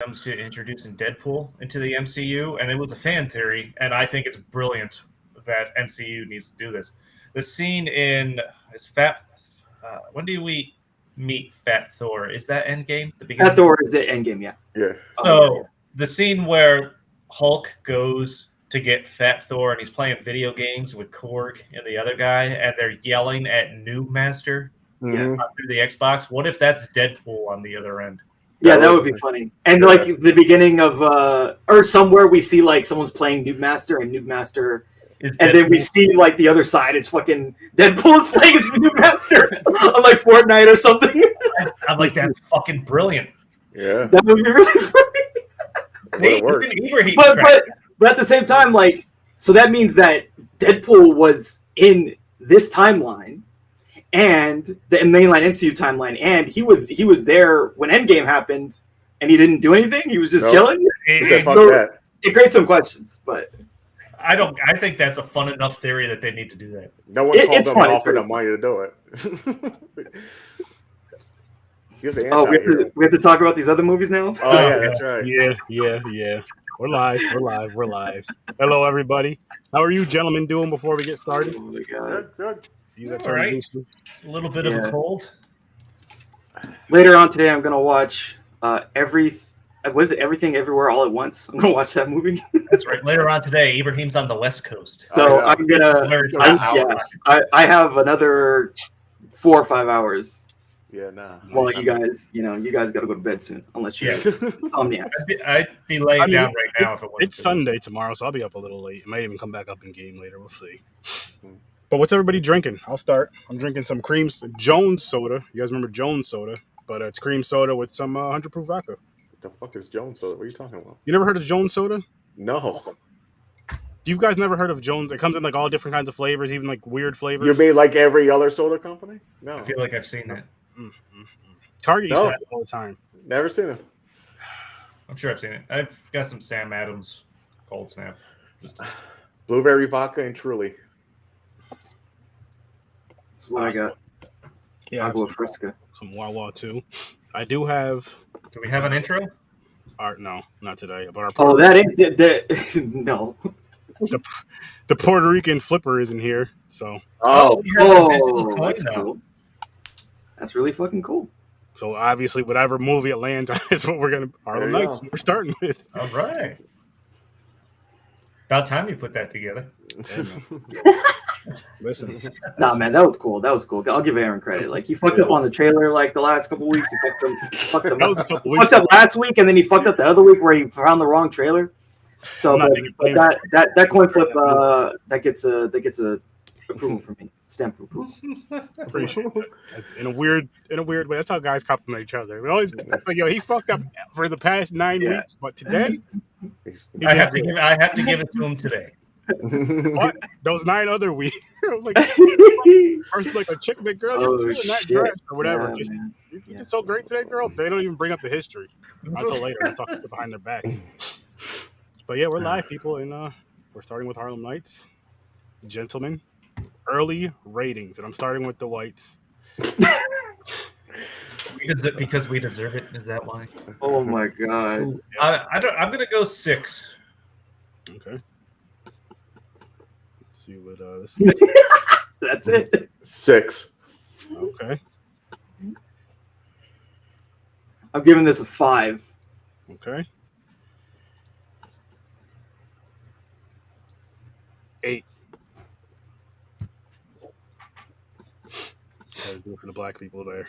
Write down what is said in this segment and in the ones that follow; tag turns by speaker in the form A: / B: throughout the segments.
A: comes to introducing Deadpool into the MCU, and it was a fan theory, and I think it's brilliant that MCU needs to do this. The scene in is Fat. When do we meet Fat Thor? Is that Endgame? The beginning.
B: Fat Thor is the Endgame, yeah.
C: Yeah.
A: So the scene where Hulk goes to get Fat Thor and he's playing video games with Korg and the other guy, and they're yelling at Noob Master through the Xbox. What if that's Deadpool on the other end?
B: Yeah, that would be funny. And like the beginning of or somewhere we see like someone's playing Noob Master and Noob Master, and then we see like the other side is fucking Deadpool is playing as Noob Master on like Fortnite or something.
A: I'm like, that's fucking brilliant.
C: Yeah,
B: that would be really funny. But at the same time, like, so that means that Deadpool was in this timeline and the mainline MCU timeline, and he was there when Endgame happened, and he didn't do anything. He was just chilling. It creates some questions, but
A: I think that's a fun enough theory that they need to do that.
C: No one called them and offered them money to do it.
B: We have to talk about these other movies now.
C: Oh yeah, that's right.
D: Yeah. We're live. Hello, everybody. How are you, gentlemen, doing before we get started?
B: Oh my god.
C: Good.
A: Use that term loosely. A little bit of a cold.
B: Later on today, I'm gonna watch Everything Everywhere All at Once. I'm gonna watch that movie.
A: That's right. Later on today, Ibrahim's on the West Coast.
B: So I'm gonna. I have another 4 or 5 hours.
C: Yeah, nah.
B: Well, you guys got to go to bed soon, unless you insomniacs.
A: I'd be laying down right now if it wasn't.
D: It's Sunday tomorrow, so I'll be up a little late. I might even come back up in game later. We'll see. But what's everybody drinking? I'll start. I'm drinking some Jones soda. You guys remember Jones soda? But it's cream soda with some 100 proof vodka.
C: What the fuck is Jones soda? What are you talking about?
D: You never heard of Jones soda?
C: No.
D: You guys never heard of Jones? It comes in like all different kinds of flavors, even like weird flavors.
C: You mean like every other soda company? No.
A: I feel like I've seen that.
D: Target used to have it all the time.
C: Never seen it.
A: I'm sure I've seen it. I've got some Sam Adams Cold Snap.
C: Blueberry vodka and Truly.
B: That's what I got.
D: Yeah,
B: Agua Fresca.
D: Some Wawa too. I do have.
A: Do we have an intro?
D: No, not today. But
B: that ain't no.
D: The Puerto Rican flipper isn't here, so.
B: That's cool. That's really fucking cool.
D: So obviously, whatever movie it lands on is what we're gonna. Harlem Nights. We're starting with.
A: All right. About time you put that together.
D: Listen.
B: Nah, man, that was cool. I'll give Aaron credit. Like, he fucked up on the trailer like the last couple weeks. He fucked up last week, and then he fucked up the other week where he found the wrong trailer. So, but that coin flip that gets a approval from me. Stamp for approval.
D: Appreciate it. In a weird way. That's how guys compliment each other. We always it's like, he fucked up for the past 9 weeks, but today
A: I have to give it to him today.
D: What? Those 9 other weeks. Like, first, like a chick, like, girl, you're in that dress or whatever. You're just so great today, girl. They don't even bring up the history until later. We'll talk behind their backs. But yeah, we're live, people, and we're starting with Harlem Nights. Gentlemen, early ratings, and I'm starting with the whites.
A: Because we deserve it. Is that why?
B: Oh my god!
A: I'm gonna go 6.
D: Okay. Let's see what this is.
B: That's it.
C: 6.
D: Okay.
B: I'm giving this a 5.
D: Okay. 8. Do it for the black people there.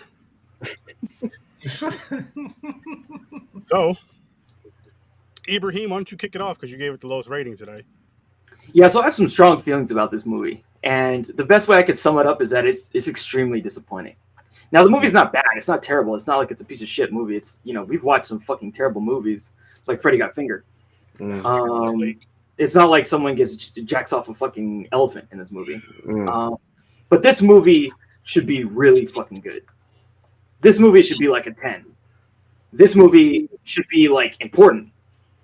D: So, Ibrahim, why don't you kick it off because you gave it the lowest rating today?
B: Yeah, so I have some strong feelings about this movie, and the best way I could sum it up is that it's extremely disappointing. Now, the movie's not bad. It's not terrible. It's not like it's a piece of shit movie. It's, we've watched some fucking terrible movies, like Freddy Got Fingered. It's not like someone jacks off a fucking elephant in this movie. But this movie should be really fucking good. This movie should be like a 10. This movie should be like important,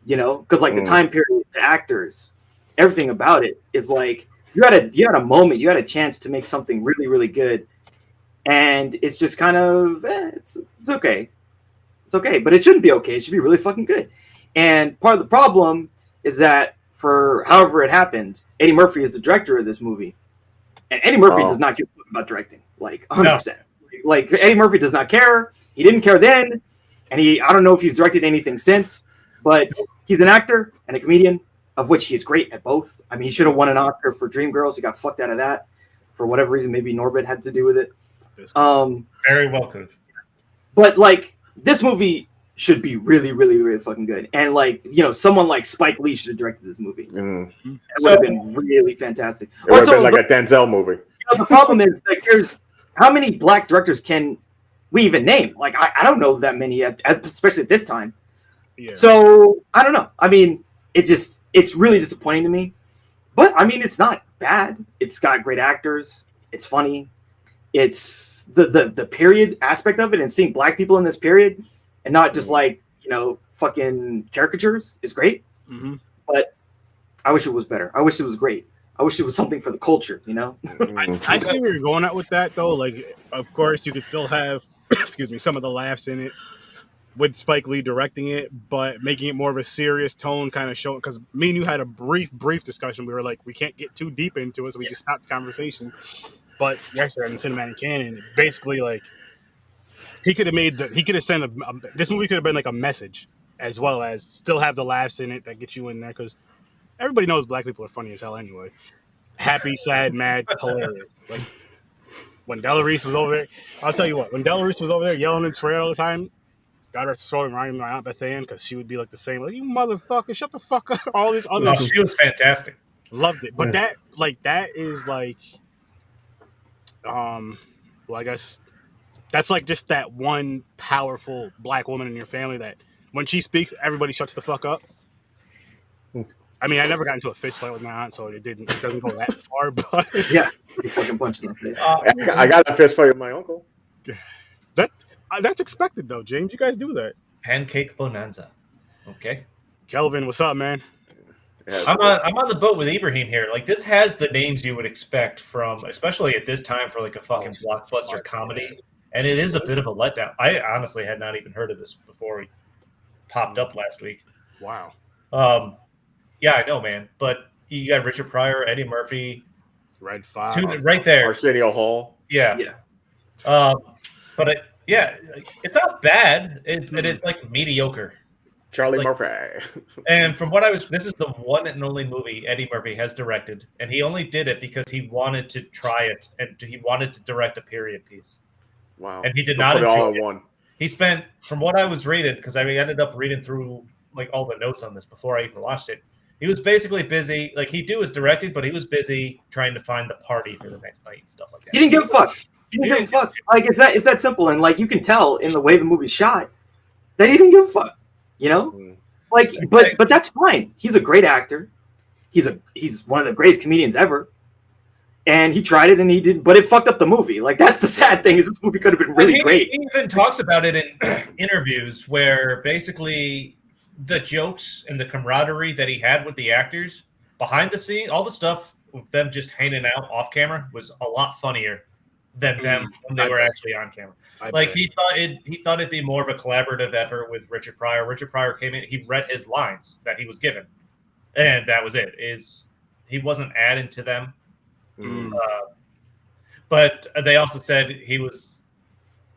B: because like the time period, the actors, everything about it is like you had a moment, you had a chance to make something really, really good, and it's just kind of it's okay. It's okay, but it shouldn't be okay. It should be really fucking good. And part of the problem is that for however it happened, Eddie Murphy is the director of this movie, and Eddie Murphy does not give a fuck about directing, like 100%. No. Like Eddie Murphy does not care. He didn't care then, and I don't know if he's directed anything since, but he's an actor and a comedian, of which he is great at both. I mean, he should have won an Oscar for Dreamgirls. He got fucked out of that for whatever reason. Maybe Norbit had to do with it.
A: Very well could.
B: But like this movie should be really, really, really fucking good. And like, you know, someone like Spike Lee should have directed this movie. It would have been really fantastic.
C: It would have been like a Denzel movie.
B: You know, the problem is like there's how many black directors can we even name? Like I don't know that many, especially at this time. Yeah. So I don't know. I mean, it's really disappointing to me. But I mean, it's not bad. It's got great actors. It's funny. It's the period aspect of it, and seeing black people in this period and not just like, you know, fucking caricatures is great. But I wish it was better. I wish it was great. I wish it was something for the culture, you know?
D: I see where you're going at with that, though. Like, of course, you could still have, excuse me, some of the laughs in it with Spike Lee directing it, but making it more of a serious tone, kind of showing. Because me and you had a brief discussion. We were like, we can't get too deep into it, so we just stopped the conversation. But actually, in the cinematic canon, basically, like, he could have sent this movie could have been like a message, as well as still have the laughs in it that get you in there, because everybody knows black people are funny as hell anyway. Happy, sad, mad, hilarious. Like, when Della Reese was over there, I'll tell you what, when Della Reese was over there yelling and swearing all the time, God rest her soul, reminding my Aunt Beth Ann, because she would be like the same, like, you motherfucker, shut the fuck up. All these other
A: No, she was fantastic.
D: Loved it. But that is like, well, I guess that's like just that one powerful black woman in your family that when she speaks, everybody shuts the fuck up. I mean, I never got into a fist fight with my aunt, so it doesn't go that far. But
B: yeah, you fucking punched in the face.
C: I got a fist fight with my uncle.
D: That's expected, though, James. You guys do that.
A: Pancake bonanza. Okay.
D: Kelvin, what's up, man?
A: I'm on the boat with Ibrahim here. Like, this has the names you would expect from, especially at this time, for like a fucking blockbuster comedy, and it is a bit of a letdown. I honestly had not even heard of this before we popped up last week.
D: Wow.
A: Yeah, I know, man. But you got Richard Pryor, Eddie Murphy,
D: Red Fox,
A: right there.
C: Arsenio Hall.
A: Yeah. But it's not bad. But it's like mediocre.
C: Charlie
A: like,
C: Murphy.
A: And from what this is the one and only movie Eddie Murphy has directed, and he only did it because he wanted to try it, and he wanted to direct a period piece.
C: Wow.
A: And he did not enjoy
C: all in
A: it.
C: one.
A: He spent, from what I was reading, because I ended up reading through like all the notes on this before I even watched it. He was basically busy, like he do his directing, but he was busy trying to find the party for the next night and stuff like that.
B: He didn't give a fuck. He didn't give a fuck. Like it's that simple, and like you can tell in the way the movie's shot that he didn't give a fuck. You know, like, but that's fine. He's a great actor. He's one of the greatest comedians ever. And he tried it, and he did, but it fucked up the movie. Like that's the sad thing is this movie could have been really great.
A: He even talks about it in interviews where basically the jokes and the camaraderie that he had with the actors behind the scenes, all the stuff with them just hanging out off camera was a lot funnier than them when they were actually on camera. Like he thought it'd be more of a collaborative effort with Richard Pryor. Richard Pryor came in, he read his lines that he was given, and that was it. He wasn't adding to them. But they also said he was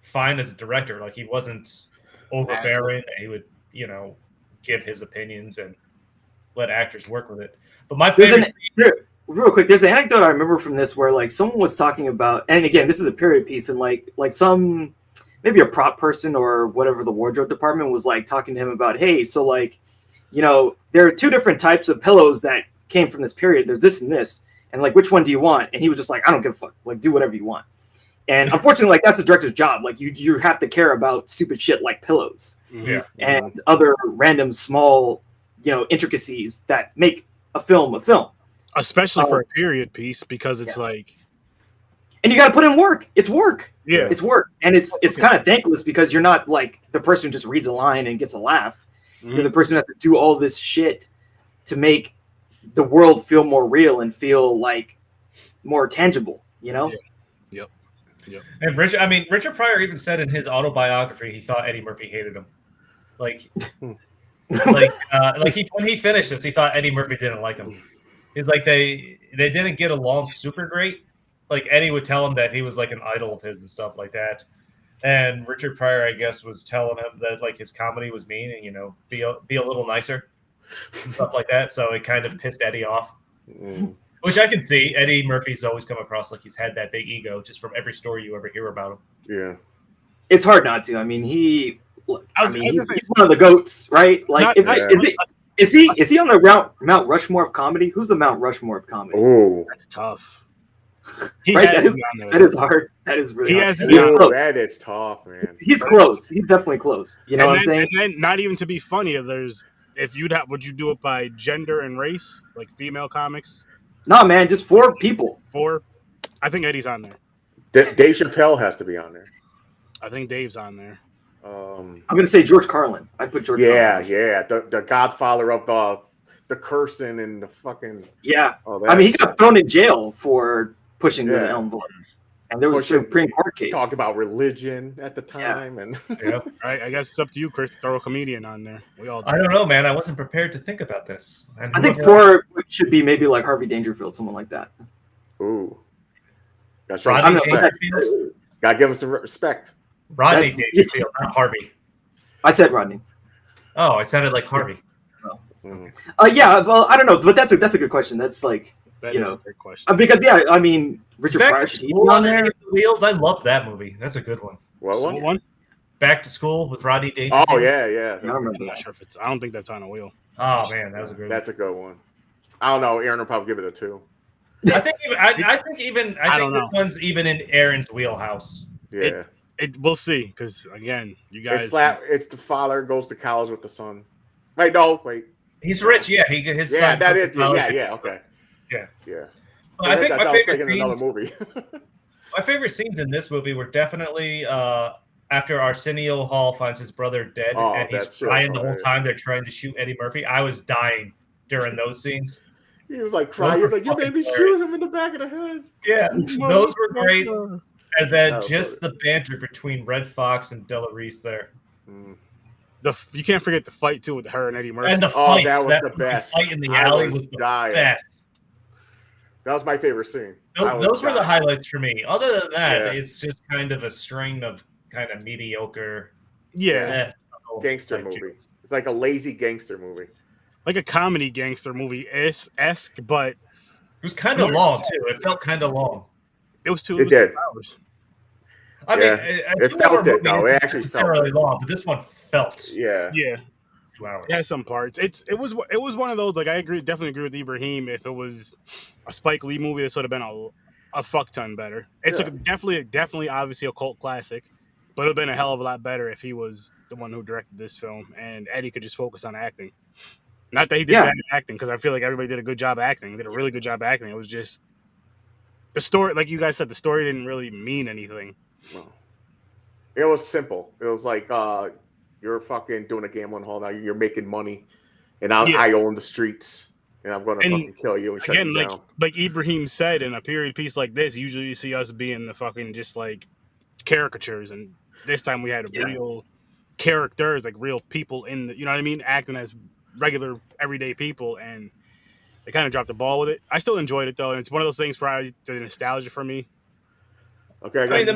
A: fine as a director. Like he wasn't overbearing. He would, give his opinions and let actors work with it. But my favorite,
B: real quick, there's an anecdote I remember from this where like someone was talking about, and again, this is a period piece, and like some maybe a prop person or whatever the wardrobe department was like talking to him about, hey, so like, there are two different types of pillows that came from this period. There's this and this. And like, which one do you want? And he was just like, I don't give a fuck. Like, do whatever you want. And unfortunately, like that's the director's job. Like you have to care about stupid shit like pillows, and other random small, intricacies that make a film a film.
D: Especially for a period piece, because it's like,
B: and you got to put in work. It's work.
D: Yeah,
B: it's work, and it's kind of thankless because you're not like the person who just reads a line and gets a laugh. You're the person who has to do all this shit to make the world feel more real and feel like more tangible,
D: Yep.
A: And Richard Pryor even said in his autobiography he thought Eddie Murphy hated him. Like, when he finished this, he thought Eddie Murphy didn't like him. He's like they didn't get along super great. Like Eddie would tell him that he was like an idol of his and stuff like that. And Richard Pryor, I guess, was telling him that like his comedy was mean and be a little nicer and stuff like that. So it kind of pissed Eddie off, which I can see. Eddie Murphy's always come across like he's had that big ego just from every story you ever hear about him.
C: Yeah,
B: it's hard not to. I mean, he's one of the goats, right? Like, is he on the Mount Rushmore of comedy? Who's the Mount Rushmore of comedy?
C: Oh,
D: that's tough.
B: Right, that is hard. That is really hard.
C: That is tough, man.
B: He's close. He's definitely close. You know what I'm saying?
D: And then, not even to be funny, would you do it by gender and race, like female comics?
B: No, man, just 4 people.
D: 4. I think Eddie's on there.
C: Dave Chappelle has to be on there.
D: I think Dave's on there.
B: I'm gonna say George Carlin. I put George.
C: Yeah,
B: Carlin.
C: yeah, the Godfather of the cursing and the fucking.
B: Yeah, I mean, he got thrown in jail for pushing the Elm vote, and there was a Supreme Court case.
C: Talk about religion at the time, and
D: I guess it's up to you, Chris, to throw a comedian on there. We all.
A: I don't know, man. I wasn't prepared to think about this.
B: I think 4 should be maybe like Harvey Dangerfield, someone like that.
C: Ooh,
A: Rodney
C: Dangerfield. Gotta give him some respect.
A: Rodney Dangerfield, not Harvey.
B: I said Rodney.
A: Oh, it sounded like Harvey.
B: Yeah, well, I don't know, but that's a good question. That's like
D: that is a great question.
B: Because I mean, Richard Pryor should be on there.
A: The Wheels, I love that movie. That's a good one.
C: What one?
A: Back to School with Rodney Dangerfield.
C: Oh yeah.
B: I'm
D: not sure if it's. I don't think that's on a wheel.
A: Oh man, that was a great.
C: That's a good one. I don't know. Aaron will probably give it a 2.
A: I think this one's even in Aaron's wheelhouse.
C: Yeah.
D: We'll see, because again, you guys.
C: It's the father goes to college with the son. Wait.
A: He's rich, yeah. His son.
C: Yeah, that is. Yeah. Okay.
A: Yeah.
C: Well,
A: I think my favorite scenes.
C: Another movie.
A: My favorite scenes in this movie were definitely after Arsenio Hall finds his brother dead, and he's crying the whole time they're trying to shoot Eddie Murphy. I was dying during those scenes.
C: He was like crying. He was like, "You made me shoot him in the back of the head."
A: Yeah, those were great. And then just the banter between Red Fox and Della Reese there.
D: You can't forget the fight too with her and Eddie Murphy.
A: And the fight,
C: that was the best.
A: Fight in the alley was the best.
C: That was my favorite scene.
A: Those were the highlights for me. Other than that, it's just kind of a string of kind of mediocre.
C: Gangster movie. It's like a lazy gangster movie.
D: Like a comedy gangster movie esque, but
A: it was kind of long too. It felt kind of long.
D: It was 2 hours.
A: I mean,
C: it felt it though. It actually felt
A: really long, but this one felt.
C: Yeah.
A: 2 hours.
D: Yeah, some parts. It was one of those, like, definitely agree with Ibrahim. If it was a Spike Lee movie, this would have been a fuck ton better. It's definitely obviously a cult classic, but it would have been a hell of a lot better if he was the one who directed this film and Eddie could just focus on acting. Not that he did bad acting, because I feel like everybody did a good job acting. They did a really good job acting. It was just the story, like you guys said, the story didn't really mean anything.
C: No. It was simple. It was like you're fucking doing a gambling hall now. You're making money, and I own the streets, and I'm going to fucking kill you and shut you down.
D: Like Ibrahim said, in a period piece like this, usually you see us being the fucking just like caricatures, and this time we had real characters, like real people in the, you know what I mean, acting as regular everyday people, and they kind of dropped the ball with it. I still enjoyed it though, and it's one of those things for the nostalgia for me.
C: Okay.
A: I mean, the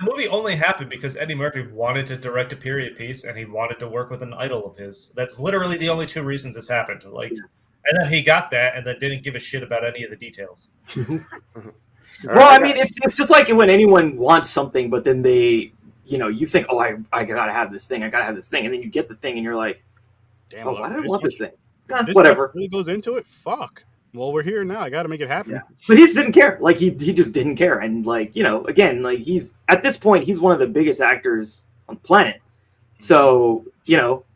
A: movie only happened because Eddie Murphy wanted to direct a period piece, and he wanted to work with an idol of his. That's literally the only 2 reasons this happened. Like, and then he got that, and then didn't give a shit about any of the details.
B: Well, I mean, it's just like when anyone wants something, but then they, you think, oh, I gotta have this thing, and then you get the thing, and you're like,
D: damn,
B: oh, why do I want this thing?
D: Whatever. Really goes into it. Fuck. Well, we're here now. I got to make it happen.
B: Yeah. But he just didn't care. Like he just didn't care. And like, again, like he's at this point, he's one of the biggest actors on the planet. So,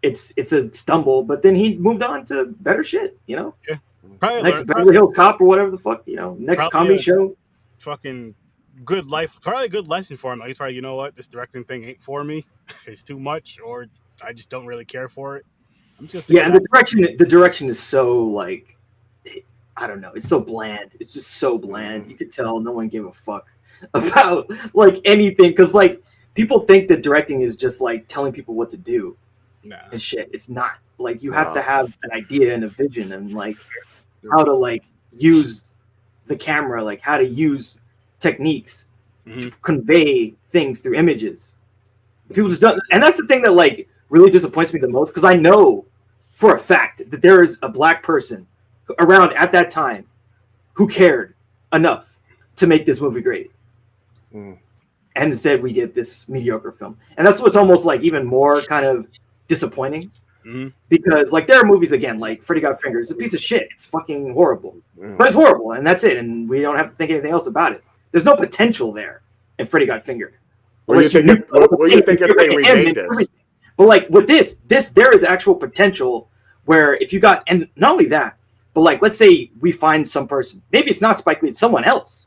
B: it's a stumble, but then he moved on to better shit,
D: Yeah.
B: Probably next Beverly Hills Cop or whatever the fuck, next comedy show.
D: Fucking good life. Probably a good lesson for him. Like, he's probably, you know what? This directing thing ain't for me. It's too much, or I just don't really care for it. I'm just
B: and the direction is so like, I don't know. It's so bland. It's just so bland. You could tell no one gave a fuck about like anything. Cause like people think that directing is just like telling people what to do. and shit. It's not like you have to have an idea and a vision and like how to like use the camera, like how to use techniques to convey things through images. People just don't, and that's the thing that like really disappoints me the most, because I know for a fact that there is a black person around at that time who cared enough to make this movie great. And instead we get this mediocre film. And that's what's almost like even more kind of disappointing. Because like there are movies, again, like Freddy Got Fingered. It's a piece of shit. It's fucking horrible. But it's horrible, and that's it. And we don't have to think anything else about it. There's no potential there in Freddy Got Fingered.
C: What do you think if they remade this?
B: But like with this there is actual potential where if you got, and not only that, but like let's say we find some person, maybe it's not Spike Lee, it's someone else.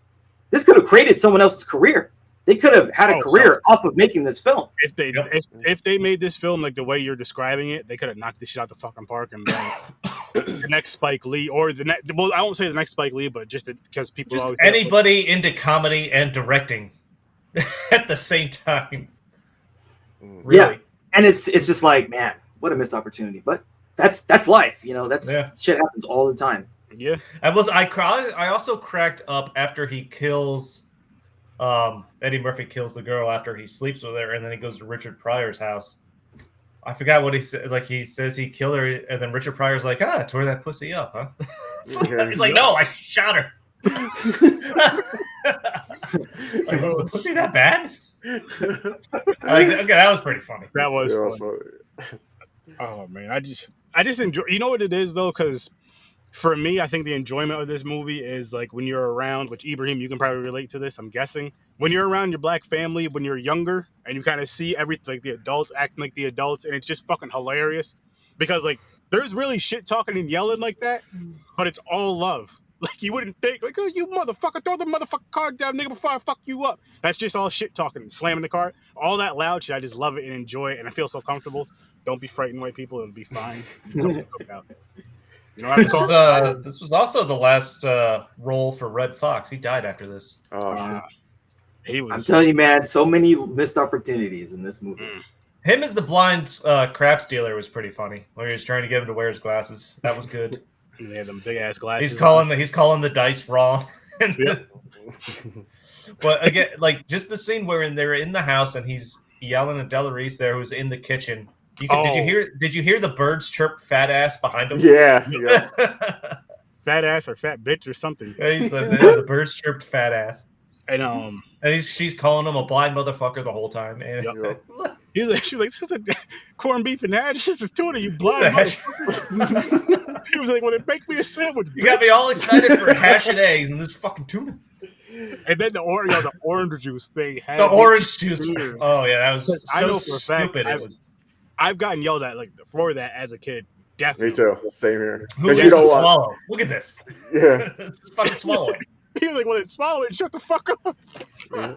B: This could have created someone else's career. They could have had a career off of making this film.
D: If they made this film like the way you're describing it, they could have knocked this shit out the fucking park and been the next Spike Lee, or the next. Well, I won't say the next Spike Lee, but just because people always
A: anybody into comedy and directing at the same time.
B: Really. Yeah, and it's just like, man, what a missed opportunity. But that's life, you know. That's shit happens all the time.
D: Yeah,
A: I also cracked up after he kills. Eddie Murphy kills the girl after he sleeps with her, and then he goes to Richard Pryor's house. I forgot what he said. Like he says he killed her, and then Richard Pryor's like, "Ah, tore that pussy up, huh?" He's like, "No, I shot her." Like, was the pussy that bad? Okay, that was pretty funny.
D: That was funny. Oh man, I just enjoy. You know what it is though, because for me, I think the enjoyment of this movie is like when you're around, which Ibrahim, you can probably relate to this, I'm guessing. When you're around your black family, when you're younger, and you kind of see everything, like the adults acting like the adults, and it's just fucking hilarious. Because like there's really shit talking and yelling like that, but it's all love. Like you wouldn't think, like, oh, you motherfucker, throw the motherfucking car down, nigga, before I fuck you up. That's just all shit talking and slamming the car. All that loud shit, I just love it and enjoy it, and I feel so comfortable. Don't be frightened, white people, it'll be fine. You know,
A: this was also the last role for Red Fox. He died after this.
B: I'm telling you, man, so many missed opportunities in this movie.
A: Him as the blind crap stealer was pretty funny. Where he was trying to get him to wear his glasses. That was good.
D: They had them big ass glasses.
A: He's calling the dice wrong. But again, like just the scene where they're in the house and he's yelling at Delarice there, who's in the kitchen. Did you hear the birds chirp "fat ass" behind him?
C: Yeah.
D: Fat ass or fat bitch or something.
A: Yeah, the birds chirped "fat ass,"
D: and
A: she's calling him a blind motherfucker the whole time. And
D: she's like, "This is a corned beef and hash. This is tuna, you blind motherfucker." He was like, "Well, they make me a sandwich."
A: You got me all excited for hash and eggs and this fucking tuna.
D: And then the orange juice thing.
A: The orange juice. Oh yeah, that was so stupid.
D: I've gotten yelled at like for that as a kid. Definitely.
C: Me too. Same here.
A: Who gets to swallow? Look at this.
C: Yeah.
A: Just fucking swallow it.
D: He was like, "Well, then swallow it. Shut the fuck up." Yeah.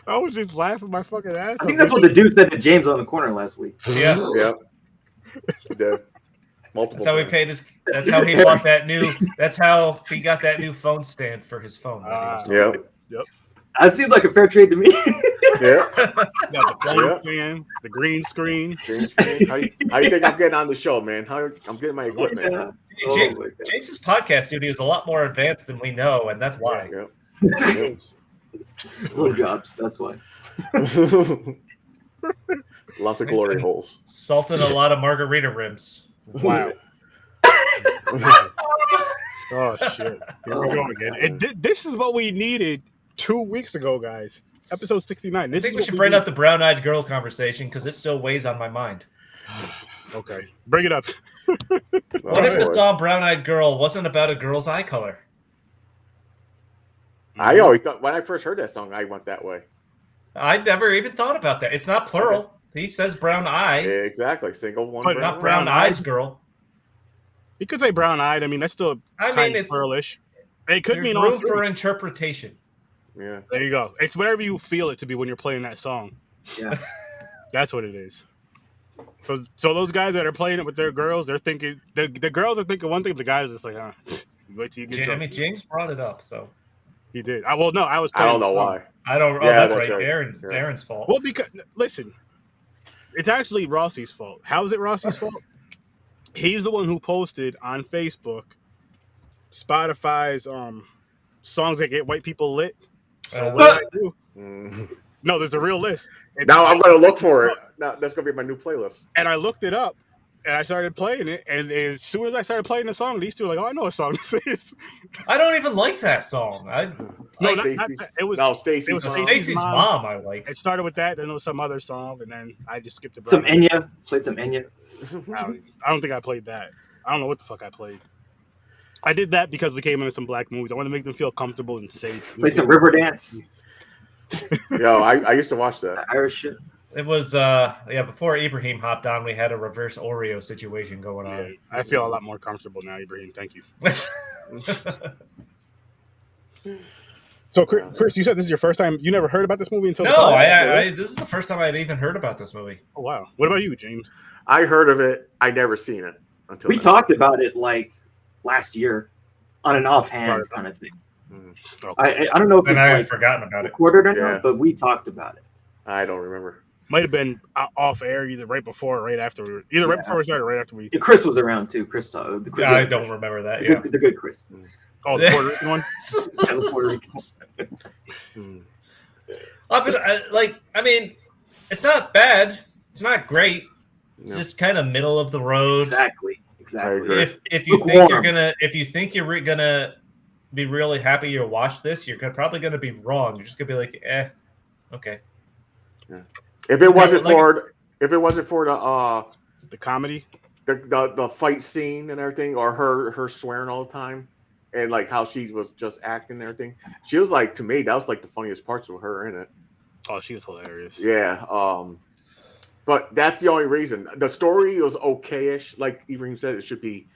D: I was just laughing my fucking ass.
B: I think that's what the dude said to James on the corner last week.
A: Yeah.
C: Yeah. He did. Multiple.
A: That's how he paid his. That's how he bought that new. That's how he got that new phone stand for his phone.
C: Yep.
B: That seems like a fair trade to me.
C: Yeah.
D: The phone stand, the green screen.
C: How you think I'm getting on the show, man? I'm getting my equipment.
A: James's podcast studio is a lot more advanced than we know, and that's why.
C: Yeah.
B: Low jobs. That's why.
C: Lots of glory holes.
A: Salted a lot of margarita rims.
D: Wow. Oh shit! Here we go again. And this is what we needed 2 weeks ago, guys. Episode 69.
A: I think we should bring up the brown-eyed girl conversation because it still weighs on my mind.
D: Okay, bring it up.
A: What if the song "Brown-Eyed Girl" wasn't about a girl's eye color?
C: I always thought when I first heard that song, I went that way.
A: I never even thought about that. It's not plural. Okay. He says brown eye.
C: Yeah, exactly. Single one.
A: But not brown eyes, girl.
D: You could say brown eyed. I mean, that's still it's girlish. It could mean
A: room for interpretation.
C: Yeah.
D: There you go. It's whatever you feel it to be when you're playing that song.
B: Yeah.
D: That's what it is. So those guys that are playing it with their girls, they're thinking the girls are thinking one thing, but the guys are just like, wait till you get drunk.
A: I mean, James brought it up, so
D: he did. I don't know why.
A: I don't. Oh, that's right. Aaron's fault.
D: Well, because listen, It's actually Rossi's fault. How is it Rossi's fault? He's the one who posted on Facebook Spotify's songs that get white people lit. So what did I do? No, there's a real list.
C: Now I'm gonna look for it. Now that's gonna be my new playlist.
D: And I looked it up, and I started playing it. And as soon as I started playing the song, these two were like, "Oh, I know what song this is."
A: I don't even like that song.
D: No,
C: It was
A: Stacey's mom. I like.
D: It started with that, then there was some other song, and then I just skipped it.
B: Some Enya. Played some Enya.
D: I don't think I played that. I don't know what the fuck I played. I did that because we came into some black movies. I wanted to make them feel comfortable and safe.
B: Played some Riverdance.
C: Yo, I used to watch that.
B: Irish shit.
A: It was before Ibrahim hopped on, we had a reverse Oreo situation going on.
D: Yeah, I feel a lot more comfortable now, Ibrahim. Thank you. So, Chris, you said this is your first time. You never heard about this movie until
A: no. This is the first time I'd even heard about this movie.
D: Oh wow! What about you, James?
C: I heard of it. I never seen it until
B: we talked about it like last year, on an offhand kind of thing.
D: Okay.
B: I don't know if
A: and
B: it's
A: I
B: like
A: forgotten about it.
B: recorded or not, but we talked about it.
C: I don't remember.
D: Might have been off air either right before or right after we were right before we started, right after we.
B: Yeah, Chris was around too. Chris,
A: I don't remember that.
B: The good Chris.
D: Oh, the Puerto Rican one.
B: Yeah, the Puerto Rican.
A: I mean, it's not bad. It's not great. It's just kind of middle of the road.
B: Exactly.
A: If you think you're gonna be really happy you watch this, you're probably gonna be wrong. You're just gonna be like, okay.
C: Yeah. If it wasn't for
D: the comedy,
C: the fight scene and everything, or her swearing all the time, and like how she was just acting and everything, she was like, to me, that was like the funniest parts of her in it.
D: Oh, she was hilarious.
C: Yeah. But that's the only reason. The story was okay-ish. Like Ibrahim said, it should be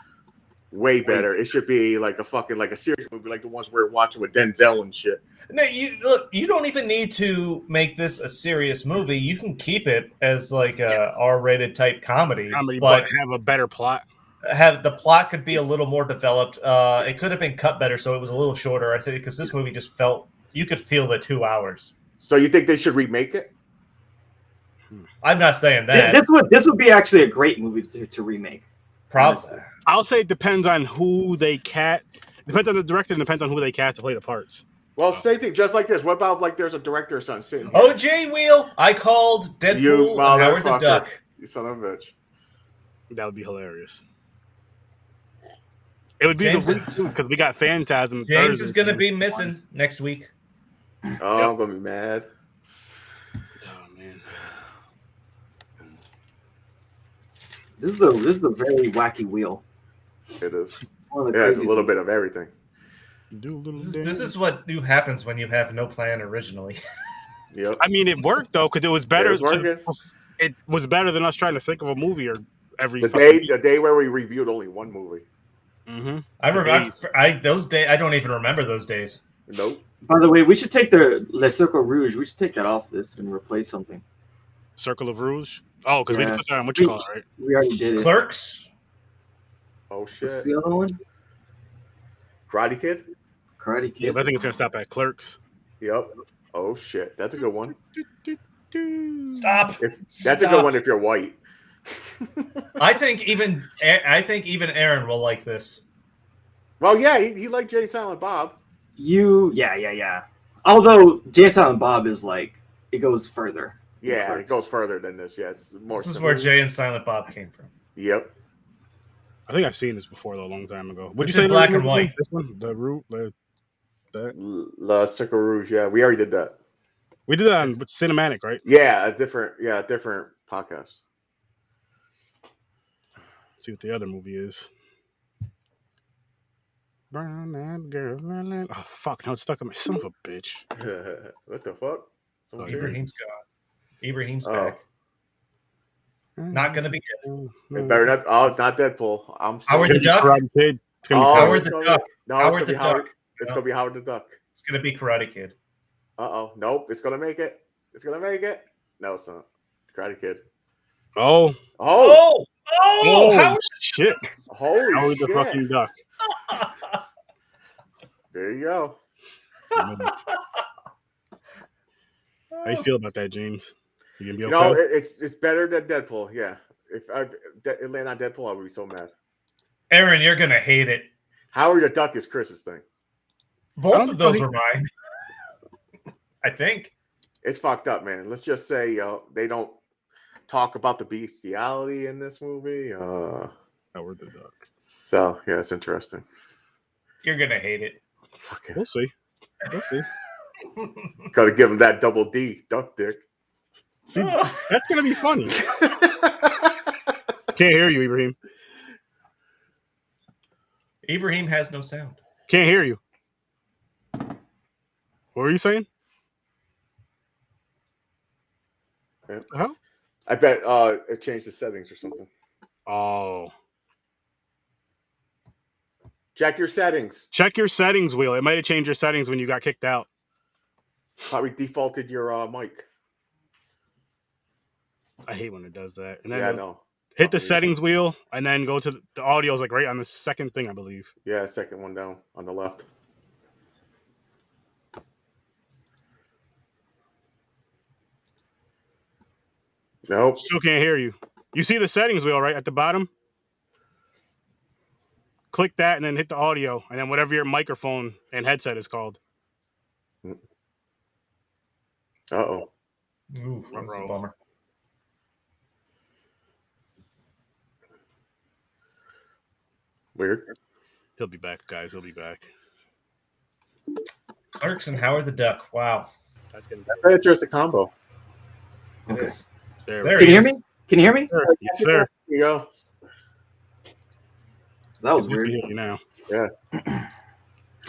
C: way better. It should be like a serious movie, like the ones we're watching with Denzel and shit.
A: No, you don't even need to make this a serious movie. You can keep it as like a R-rated type comedy,
D: but have a better plot.
A: The plot could be a little more developed. It could have been cut better, so it was a little shorter. I think because this movie just you could feel the 2 hours.
C: So you think they should remake it?
A: I'm not saying that.
B: This would be actually a great movie to remake.
A: Probably.
D: I'll say it depends on who they cast. Depends on the director and depends on who they cast to play the parts.
C: Well, same thing. Just like this. What about like there's a director or something sitting here?
A: OJ Wheel. I called Deadpool and Howard the Duck.
C: You son of a bitch.
D: That would be hilarious. It would be the week too because we got Phantasm.
A: James is going to be missing next week.
C: Oh, I'm going to be mad.
D: Oh man.
B: This is a very wacky wheel.
C: It is. It's a little bit of everything.
A: This is what happens when you have no plan originally.
C: Yep.
D: I mean, it worked though because it was better.
C: It
D: was better than us trying to think of a movie or every
C: the day where we reviewed only one movie.
D: Mm-hmm.
A: I remember those days. I don't even remember those days.
C: Nope.
B: By the way, we should take the Le Circle Rouge. We should take that off this and replace something.
D: Circle of Rouge. Oh, because we can put that on what you call it, right?
B: We already did it.
A: Clerks.
C: Oh shit.
B: What's the other one?
C: Karate Kid.
B: Karate Kid.
D: Yeah, but I think it's gonna stop at Clerks.
C: Yep. Oh shit, that's a good one.
A: Stop.
C: That's a good one if you're white.
A: I think even Aaron will like this.
C: Well, yeah, he liked Jay Silent Bob.
B: Yeah. Although Jay Silent Bob is like it goes further.
C: Yeah, it goes further than this. Yeah, it's more.
A: This is where Jay and Silent Bob came from.
C: Yep.
D: I think I've seen this before though, a long time ago. Would you
A: say black and white?
D: This one, the root,
C: La Circle Rouge. Yeah, we already did that.
D: We did that on Cinematic, right?
C: Yeah, a different podcast.
D: Let's see what the other movie is. Brown eyed girl. Oh fuck! Now it's stuck in my son of a bitch.
C: What the fuck?
A: Ibrahim's gone. Ibrahim's back. Not gonna be good.
C: It better not. Oh, it's not Deadpool. I'm sorry.
A: Howard the Duck.
D: It's gonna be
A: Howard the Duck.
C: No,
A: Howard the Duck.
C: It's gonna be Howard the Duck.
A: It's gonna be Karate Kid.
C: Uh-oh. Nope. It's gonna make it. It's gonna make it. No, it's not. Karate Kid.
D: Oh,
A: Howard
D: shit.
C: Holy
D: Howard
C: shit.
D: the fucking Duck.
C: There you go.
D: How you feel about that, James? You gonna be
C: You
D: okay?
C: know, it's better than Deadpool. Yeah, if it landed on Deadpool, I would be so mad.
A: Aaron, you're gonna hate it.
C: Howard the Duck is Chris's thing.
A: Both of those were mine. I think.
C: It's fucked up, man. Let's just say they don't talk about the bestiality in this movie.
D: Howard the Duck.
C: So yeah, it's interesting.
A: You're gonna hate it.
C: Fucking.
D: We'll see. We'll see.
C: Gotta give him that double D, duck dick.
D: See, that's gonna be funny. Can't hear you, Ibrahim.
A: Ibrahim has no sound.
D: Can't hear you. What were you saying?
C: Yeah.
D: Huh?
C: I bet it changed the settings or something.
D: Oh.
C: Check your settings.
D: Check your settings wheel. It might have changed your settings when you got kicked out.
C: Probably defaulted your mic.
D: I hate when it does that. And then
C: Yeah, I know.
D: hit the settings wheel and then go to the audio is like right on the second thing, I believe.
C: Yeah, second one down on the left. Nope.
D: Still can't hear you. You see the settings wheel right at the bottom? Click that and then hit the audio and then whatever your microphone and headset is called.
C: Uh-oh.
A: Ooh, that's a bummer.
C: Weird.
D: He'll be back, guys. He'll be back.
A: Clerks and Howard the Duck. Wow.
D: That's gonna be
C: That's an interesting combo.
B: Okay.
D: there.
A: There
B: Can
A: he
B: you
A: is.
B: hear me? Can you hear me?
D: Yes, sir.
C: Here you go.
B: That was
D: We
B: weird.
D: can hear you now.
C: Yeah.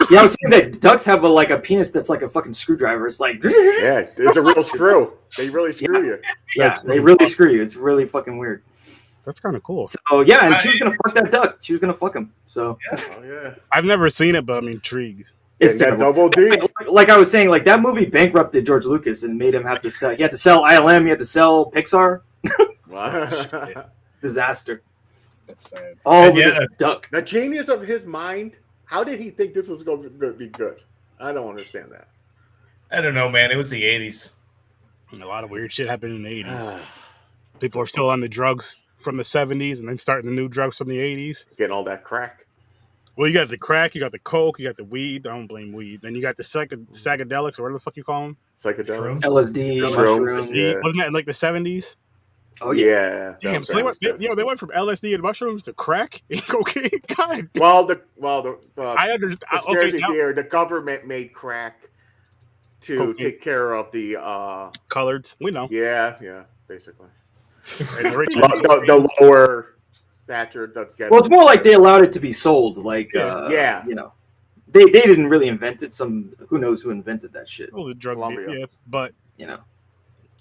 B: Yeah, I was saying that ducks have a penis that's like a fucking screwdriver. It's like
C: Yeah, it's a real screw. They really screw you.
B: yeah, they really screw you. It's really fucking weird.
D: That's kind of cool.
B: So yeah, and she was gonna fuck that duck. She was gonna fuck him. So
C: Oh yeah.
D: I've never seen it, but I'm intrigued.
B: it's
C: And that
B: terrible.
C: double D.
B: Like I was saying, like that movie bankrupted George Lucas and made him have to sell. He had to sell ILM. He had to sell Pixar. Disaster.
D: That's sad.
B: All over
A: Yeah.
B: this duck.
C: The genius of his mind. How did he think this was going to be good? I don't understand that.
A: I don't know, man. It was the 80s.
D: And a lot of weird shit happened in the 80s.
C: Ah,
D: People are still on the drugs from the 70s and then starting the new drugs from the 80s.
C: Getting all that crack.
D: Well, you got the crack, you got the coke, you got the weed. I don't blame weed. Then you got the psychedelics, or whatever the fuck you call them.
C: Psychedelics.
B: LSD,
C: Shrooms,
B: mushrooms.
C: yeah.
D: Wasn't that in like the 70s?
B: Oh yeah.
C: Yeah.
D: Damn, so they went from LSD and mushrooms to crack and cocaine. God.
C: Well, the
D: I understand.
C: conspiracy
D: Okay, now,
C: theory, the government made crack to
D: Cocaine.
C: take care of the
D: coloreds, we know.
C: yeah, basically.
D: And the rich
C: the lower stature does get.
B: Well, it's more like they allowed it to be sold. Like
C: Yeah.
B: you know, they didn't really invent it. Who knows who invented that shit?
D: well, the drug,
C: Colombia.
D: yeah, but
B: You know.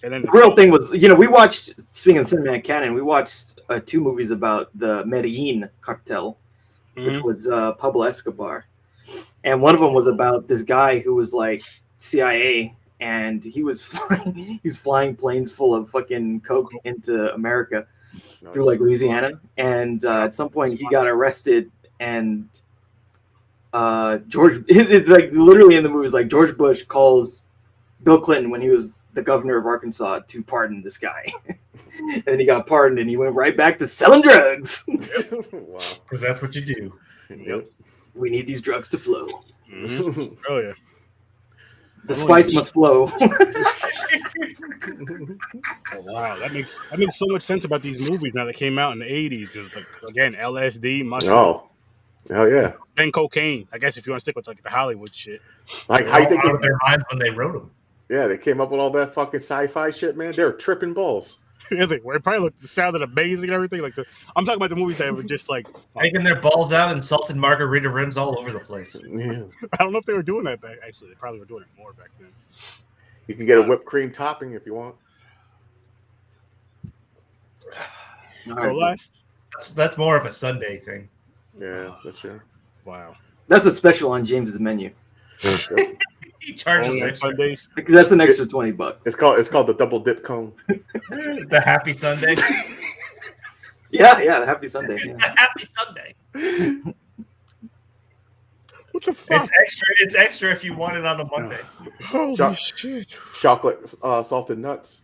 D: and then
B: The real thing was, we watched, speaking of Cinematic Canon, we watched 2 movies about the Medellin cartel, which was Pablo Escobar. And one of them was about this guy who was like CIA, and he was flying planes full of fucking coke into America through like Louisiana. And at some point he got arrested, and George, like literally in the movie, like George Bush calls Bill Clinton when he was the governor of Arkansas to pardon this guy. And then he got pardoned and he went right back to selling drugs.
C: Wow.
A: Because that's what you do.
C: Yep.
B: We need these drugs to flow.
D: Mhm. Oh yeah.
B: The spice must flow.
D: Oh, wow, that makes so much sense about these movies now that came out in the 80s. It was like, again, LSD, mushroom,
C: Oh, hell yeah!
D: then cocaine. I guess if you want to stick with like the Hollywood shit.
C: Like
A: They
C: how
A: were
C: you think?
A: out of their minds when they wrote them.
C: Yeah, they came up with all that fucking sci-fi shit, man. They're tripping balls.
D: Yeah, it probably sounded amazing and everything. Like I'm talking about the movies that were just like
A: Taking their balls out and salted margarita rims all over the place.
C: Yeah.
D: I don't know if they were doing that back. Actually, they probably were doing it more back then.
C: You can get a whipped cream topping if you want.
D: So last,
A: That's more of a Sunday thing.
C: Yeah, that's true.
D: wow,
B: That's a special on James's menu.
A: He charges
D: only on
A: extra.
D: Sundays.
B: That's an extra $20.
C: It's called the double dip cone.
A: The Happy Sunday.
B: Yeah, Happy Sunday. Yeah.
A: The Happy Sunday.
D: What the fuck?
A: It's extra if you want it on a Monday.
D: Holy
C: Chuck.
D: shit!
C: Chocolate salted nuts.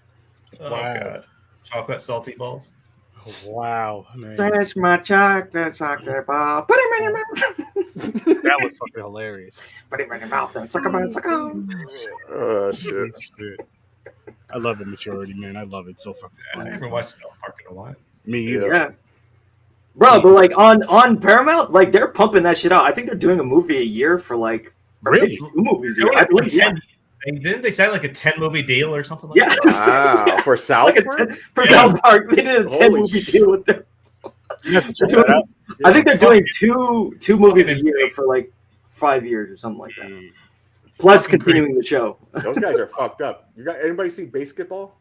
A: Oh
D: Wow.
A: god, chocolate salty balls.
D: Wow, man.
B: That's my chocolate ball. Put him in your mouth.
D: That was fucking hilarious.
B: Put him in your mouth and suck him and suck him.
C: Oh shit.
D: Shit. I love immaturity, man. I love it so fucking
A: I
D: funny.
A: haven't watched South Park in a while.
D: Me either.
B: Yeah. Bro, but like on Paramount, like they're pumping that shit out. I think they're doing a movie a year for like
D: Really?
B: 2 movies a year. I believe, yeah.
A: Didn't they sign like a 10-movie deal or something like
B: Yeah.
A: that?
C: Wow, for South
B: Like
C: Park?
B: for South Park, they did a 10-movie deal with them. I think they're doing two movies a year for like 5 years or something like that. Plus continuing the show.
C: Those guys are fucked up. You got anybody see Basketball?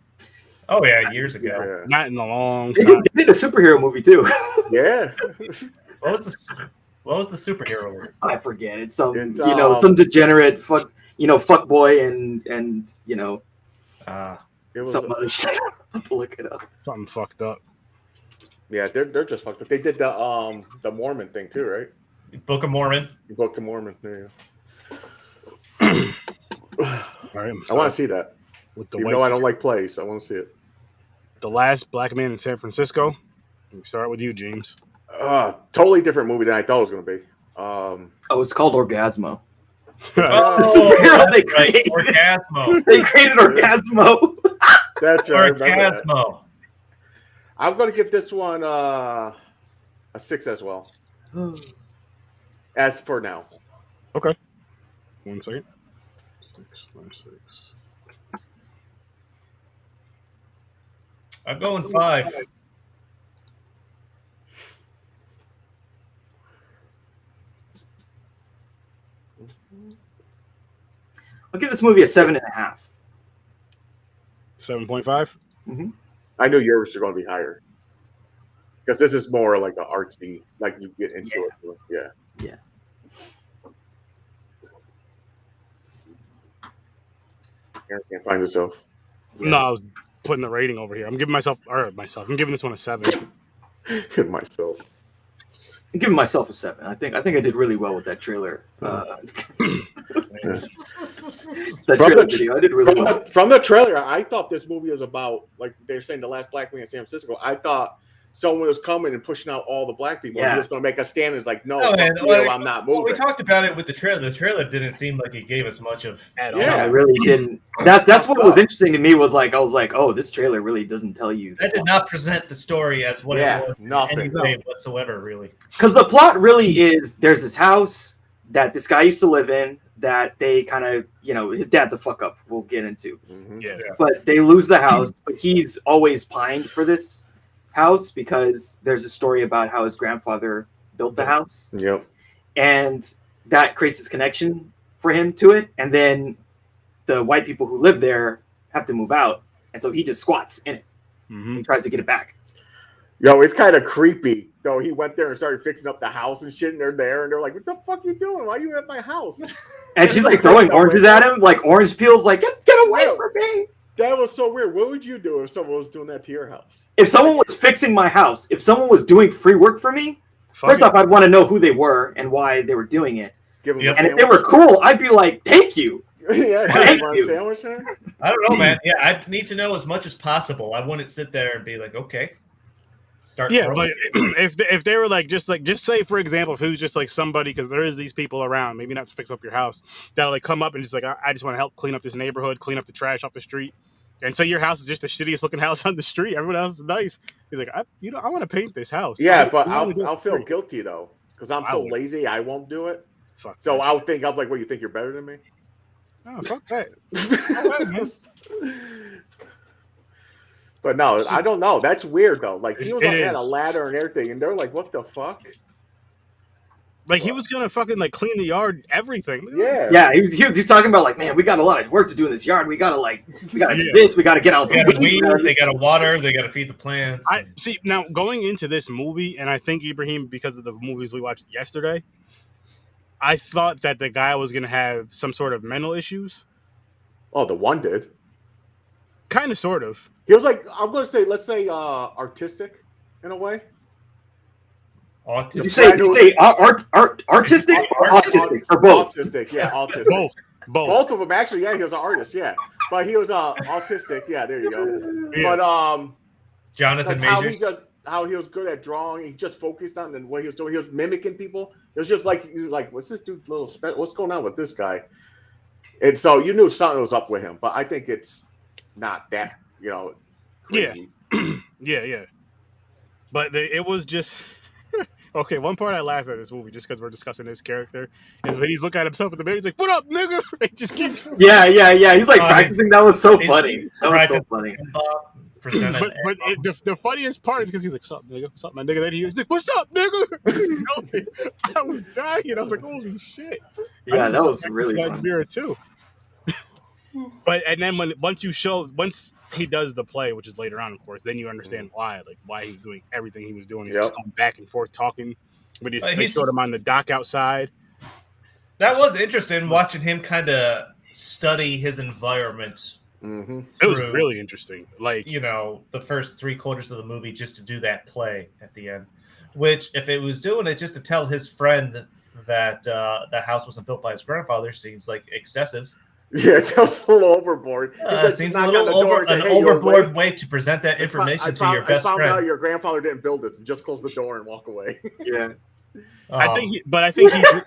A: Oh yeah, years ago.
C: Yeah.
D: Not in a long
B: They
D: time.
B: did a superhero movie too.
C: Yeah.
A: What was the superhero movie?
B: I forget. It's some
C: It's,
B: some degenerate fuck boy and
A: Uh,
C: It was,
B: some other shit. I'll have to look it up.
D: Something fucked up.
C: yeah, they're just fucked up. They did the Mormon thing too, right?
A: Book of Mormon.
C: The Book of Mormon. Yeah.
D: All right,
C: I want to see that.
D: with the
C: Even
D: white
C: though I don't like plays, I want to see it.
D: The Last Black Man in San Francisco. We start with you, James.
C: Totally different movie than I thought it was going to be.
B: Oh, it's called Orgasmo.
A: Oh,
B: superhero they
A: that's right.
B: created.
A: Orgasmo.
B: They created Orgasmo.
C: That's right. I remember that.
A: Orgasmo.
C: I'm going to give this one a 6 as well. As for now.
D: Okay. 1 second. 6.
A: I'm going 5.
B: I'll give this movie a 7.5.
D: 7.5.
C: I knew yours were going to be higher. Because this is more like an artsy, like you get into it. Yeah. Aaron can't find herself.
D: No, I was putting the rating over here. I'm giving myself. I'm giving this one a 7.
C: Myself.
B: I'm giving myself a 7. I think I did really well with that trailer. That trailer video, I did really well.
C: From the trailer, I thought this movie was about, like they're saying, the last black man in San Francisco. I thought someone was coming and pushing out all the black people.
B: Yeah.
C: He was going to make a stand. It's like, no,
A: No, man,
C: fuck you,
A: like,
C: I'm not
A: Well,
C: moving.
A: we talked about it with the trailer. The trailer didn't seem like it gave us much of
D: At all.
C: Yeah.
B: I really didn't. That's what was interesting to me was like I was like, oh, this trailer really doesn't tell you.
A: That did not present the story as what
C: Yeah,
A: it was
C: nothing.
A: in any way whatsoever, really.
B: Because the plot really is there's this house that this guy used to live in that they kind of, his dad's a fuck up. We'll get into,
C: Mhm.
D: Yeah.
B: but they lose the house. But he's always pined for this house because there's a story about how his grandfather built the house,
C: Yep.
B: and that creates this connection for him to it. And then the white people who live there have to move out, and so he just squats in it.
D: Mm-hmm.
B: He tries to get it back.
C: Yo, it's kind of creepy. Though he went there and started fixing up the house and shit, and they're there, and they're like, "What the fuck you doing? Why are you at my house?"
B: And she's like throwing oranges at him, like orange peels, like get away from me.
C: That was so weird. What would you do if someone was doing that to your house?
B: If someone was fixing my house, if someone was doing free work for me, first off, I'd want to know who they were and why they were doing it.
C: Give them
A: Yeah.
C: a
B: And if
C: sandwich.
B: they were cool, I'd be like, thank you.
C: Yeah,
B: Thank
C: give them a
B: you.
C: sandwich, man.
A: I don't know, man. Yeah, I need to know as much as possible. I wouldn't sit there and be like, okay, start.
D: Yeah,
A: throwing
D: but if they were like just say for example, if it was just like somebody, because there is these people around, maybe not to fix up your house, that'll like come up and just like I just want to help clean up this neighborhood, clean up the trash off the street, and say your house is just the shittiest looking house on the street. Everyone else is nice. He's like, I want to paint this house.
C: Yeah, but
D: I wanna do it
C: I'll
D: for
C: feel
D: free.
C: guilty though, because I'm
D: I
C: so
D: would.
C: lazy. I won't do it.
D: Fuck
C: So
D: that.
C: I'll think I'm like, "What, you think you're better than me?"
D: Oh, fuck that.
C: But no, I don't know. That's weird though. Like he was
D: It
C: on had a
D: is.
C: ladder and everything, and they're like, "What the fuck?"
D: Like he was gonna fucking like clean the yard, everything.
C: Yeah,
B: Yeah, he was talking about like, man, we got a lot of work to do in this yard. We gotta do
D: Yeah.
B: this. We gotta get out
A: They
B: the
A: got to weed,
B: weeds.
A: they got to water, they got to feed the plants.
D: I see now going into this movie, and I think Ibrahim, because of the movies we watched yesterday, I thought that the guy was gonna have some sort of mental issues,
C: Oh, the one did.
D: kind of, sort of.
C: He was like, I'm going to say, let's say, artistic in a way.
A: Autism.
B: Did you say artistic or autistic or both?
C: Autistic, yeah, autistic.
D: Both.
C: Both of them, actually, yeah, he was an artist, yeah. but he was autistic. Yeah, there you go.
D: Yeah.
C: But
A: Jonathan Majors.
C: how he was good at drawing. He just focused on what he was doing. He was mimicking people. It was just like what's this dude little what's going on with this guy? And so you knew something was up with him. But I think it's not that crazy.
D: Yeah. But it was just okay. One part I laughed at this movie just because we're discussing his character is when he's looking at himself in the mirror. He's like, "What up, nigga?" It just keeps.
B: Yeah. He's like practicing. That was so funny. That was so funny.
D: But the funniest part is because he's like, "What's up, nigga? What's up, my nigga?" Then he was like, "What's up, nigga?" I was dying. I was like, "Holy shit!"
B: Yeah, that was really
D: funny. Mirror too. But and then once he does the play, which is later on, of course, then you understand why he's doing everything he was doing. He's just going back and forth talking. But they showed him on the dock outside.
A: That was interesting watching him kind of study his environment.
C: Mm-hmm.
D: It was really interesting. Like
A: the first 3/4 of the movie just to do that play at the end. Which, if it was doing it just to tell his friend that the house wasn't built by his grandfather, seems like excessive.
C: Yeah, that was a little overboard.
A: Seems a little an overboard way to present that information to your best friend. I found
C: out your grandfather didn't build it, so just close the door and walk away.
B: Yeah.
D: I think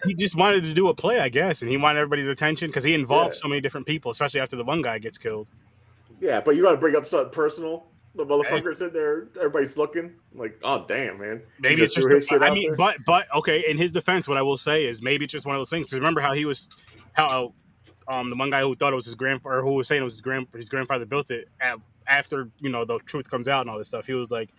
D: he just wanted to do a play, I guess, and he wanted everybody's attention because he involved so many different people, especially after the one guy gets killed. Yeah,
C: but you got to bring up something personal. The motherfuckers in there, everybody's looking like, oh damn, man.
D: Maybe it's just. But okay. In his defense, what I will say is maybe it's just one of those things. Because remember how the one guy who thought it was his grandfather, or who was saying it was his grandfather built it after the truth comes out and all this stuff. He was like,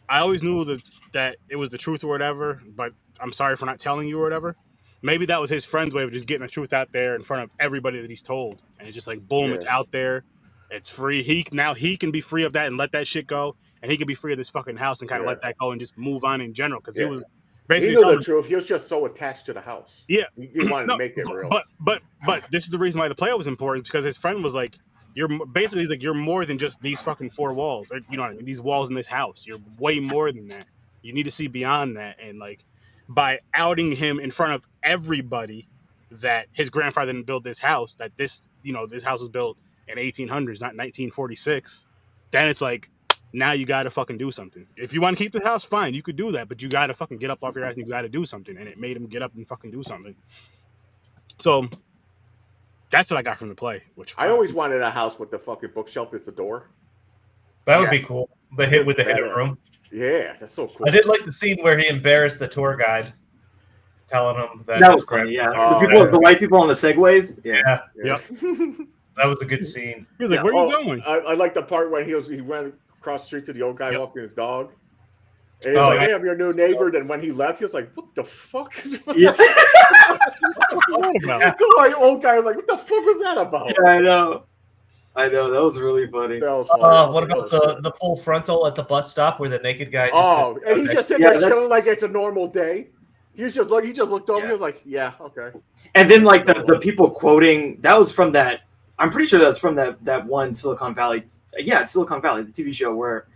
D: I always knew that it was the truth or whatever, but I'm sorry for not telling you or whatever. Maybe that was his friend's way of just getting the truth out there in front of everybody that he's told, and it's just like boom, It's out there. It's free. He can be free of that and let that shit go, and he can be free of this fucking house and kind of let that go and just move on in general because he was basically
C: he knew the truth. He was just so attached to the house.
D: Yeah,
C: he wanted to make it real.
D: But this is the reason why the play was important because his friend was like, he's like, you're more than just these fucking four walls. Or, you know what I mean? These walls in this house. You're way more than that. You need to see beyond that, and like by outing him in front of everybody that his grandfather didn't build this house. That this house was built in 1800s, not 1946, then it's like, now you got to fucking do something. If you want to keep the house, fine, you could do that, but you got to fucking get up off your ass and you got to do something. And it made him get up and fucking do something. So that's what I got from the play. Which
C: I always wanted a house with the fucking bookshelf as the door.
A: That would be cool. The hit with the hidden room.
C: Yeah, that's so cool.
A: I did like the scene where he embarrassed the tour guide, telling him that
B: was funny. Yeah, the white people on the segways. Yeah.
A: Yep. That was a good scene.
D: He was like, "Where are you going?"
C: I like the part when he went across the street to the old guy walking his dog. And he was like, "Hey, I'm your new neighbor." And when he left, he was like, "What the fuck is that?"
B: Yeah.
C: The old guy was like, "What the fuck was that about?"
B: Yeah, I know. That was really funny.
C: That was funny.
A: What about the full frontal at the bus stop where the naked guy?
C: And he just sitting there chilling like it's a normal day. He just looked over. Yeah. He was like, "Yeah, okay."
B: And then like the people quoting, that was from that. I'm pretty sure that's from that one Silicon Valley. Yeah, it's Silicon Valley, the TV show where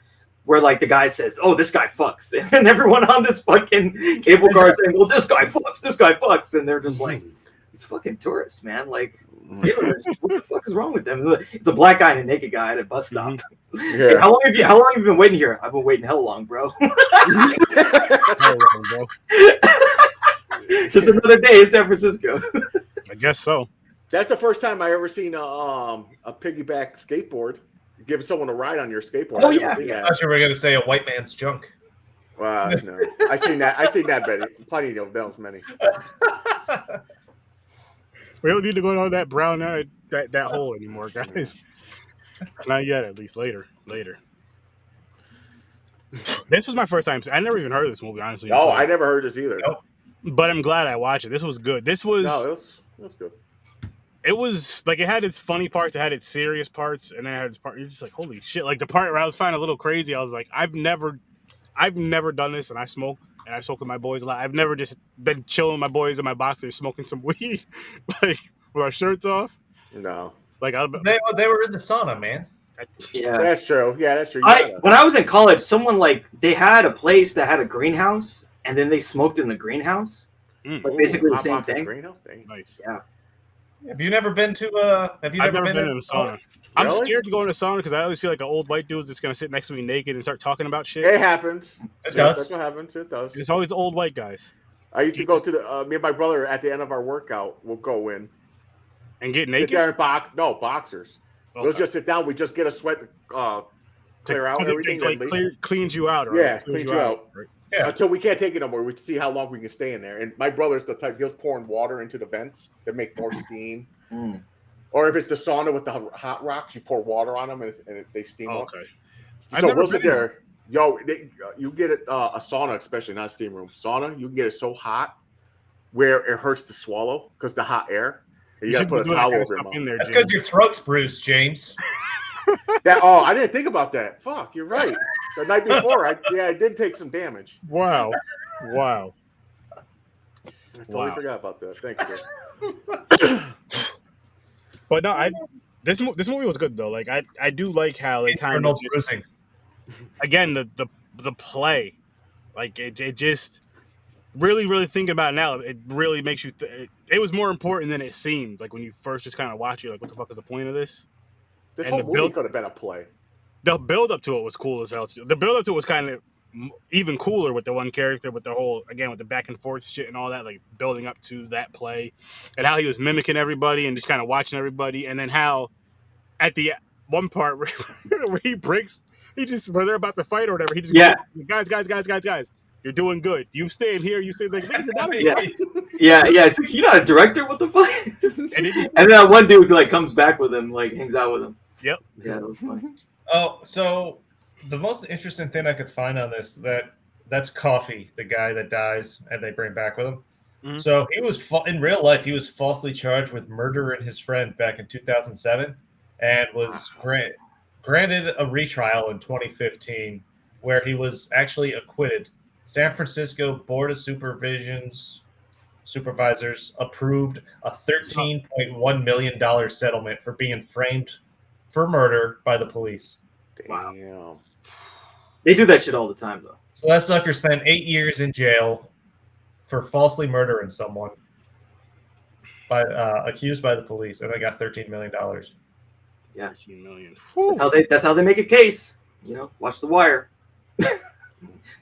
B: like the guy says, "Oh, this guy fucks," and then everyone on this fucking cable car saying, "Well, this guy fucks," and they're just like, "These fucking tourists, man! Like, what the fuck is wrong with them?" It's a black guy and a naked guy at a bus stop. Yeah. Hey, how long have you been waiting here? I've been waiting hell long, bro. Just another day in San Francisco.
D: I guess so.
C: That's the first time I ever seen a piggyback skateboard. Give someone a ride on your skateboard.
B: Oh yeah.
A: I thought you were gonna say a white man's junk.
C: Well, no, I seen that many. Plenty of those many.
D: We don't need to go down that brown that hole anymore, guys. Not yet, at least later. This was my first time. I never even heard of this movie, honestly.
C: Oh, I never heard this either.
A: Nope.
D: But I'm glad I watched it. This was good. It was
C: good.
D: It was like, it had its funny parts, it had its serious parts, and then it had its part. You're just like, holy shit! Like the part where I was finding a little crazy, I was like, I've never done this, and I smoke with my boys a lot. I've never just been chilling with my boys in my boxers smoking some weed, like with our shirts off.
C: No,
A: like they were in the sauna, man.
C: Yeah, that's true. Yeah, that's true.
B: When I was in college, someone they had a place that had a greenhouse, and then they smoked in the greenhouse. Like basically the same thing.
D: Nice.
B: Yeah.
A: Have you never been to? I've never been in
D: the sauna. I'm scared to go in a sauna because I always feel like an old white dude is just gonna sit next to me naked and start talking about shit.
C: It happens.
A: It does.
C: That's what happens. It does.
D: It's always the old white guys.
C: I used to go to the me and my brother at the end of our workout. We'll go in
D: and get naked.
C: Sit there and boxers. Okay. We'll just sit down. We just get a sweat clear out everything.
D: Cleans you out. Right?
C: Yeah, cleans you out.
D: Right?
C: Yeah. Until we can't take it no more. We see how long we can stay in there. And my brother's the type, he was pouring water into the vents that make more steam. Or if it's the sauna with the hot rocks, you pour water on them and they steam up.
D: Okay.
C: So we'll sit there. Yo, you get it, a sauna, especially not a steam room. Sauna, you can get it so hot where it hurts to swallow because the hot air. You got to put a towel over your mouth.
A: That's because your throat's bruised, James.
C: I didn't think about that. Fuck, you're right. The night before, I did take some damage.
D: Wow.
C: I totally forgot about that. Thanks, Chris.
D: But no, this movie was good though. Like I do like how they kind of just, again the play, like it just really thinking about it now, it really makes you. It was more important than it seemed. Like when you first just kind of watch it, like what the fuck is the point of this?
C: This whole movie could have been a play.
D: The build up to it was cool as hell. The build up to it was kind of even cooler with the one character, with the whole, again, with the back and forth shit and all that, like building up to that play, and how he was mimicking everybody and just kind of watching everybody, and then how at the one part where where they're about to fight or whatever, he just goes, guys, you're doing good. You stay in here. You say like,
B: yeah. So you're not a director. What the fuck? And then that one dude like comes back with him, like hangs out with him.
D: Yep.
B: Yeah, that was fun.
A: Oh, so the most interesting thing I could find on this, that's Coffee, the guy that dies and they bring back with him. Mm-hmm. So he was in real life, he was falsely charged with murdering his friend back in 2007 and was granted a retrial in 2015 where he was actually acquitted. San Francisco Board of Supervisors approved a $13.1 million settlement for being framed for murder by the police.
C: Wow.
B: They do that shit all the time, though.
A: So that sucker spent 8 years in jail for falsely murdering someone accused by the police, and they got $13 million.
B: Yeah,
D: $13 million.
B: That's how they make a case. You know, watch The Wire.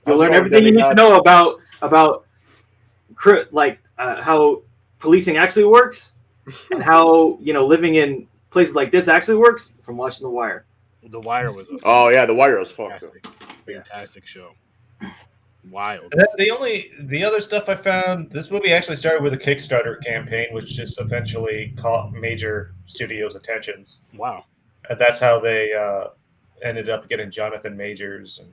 B: You'll learn everything you need to know about how policing actually works and how living in places like this actually works from watching The Wire.
D: The Wire was
C: The Wire was
D: fantastic show. Wild.
A: And then the other stuff I found, this movie actually started with a Kickstarter campaign, which just eventually caught major studios' attentions.
D: Wow.
A: And that's how they ended up getting Jonathan Majors and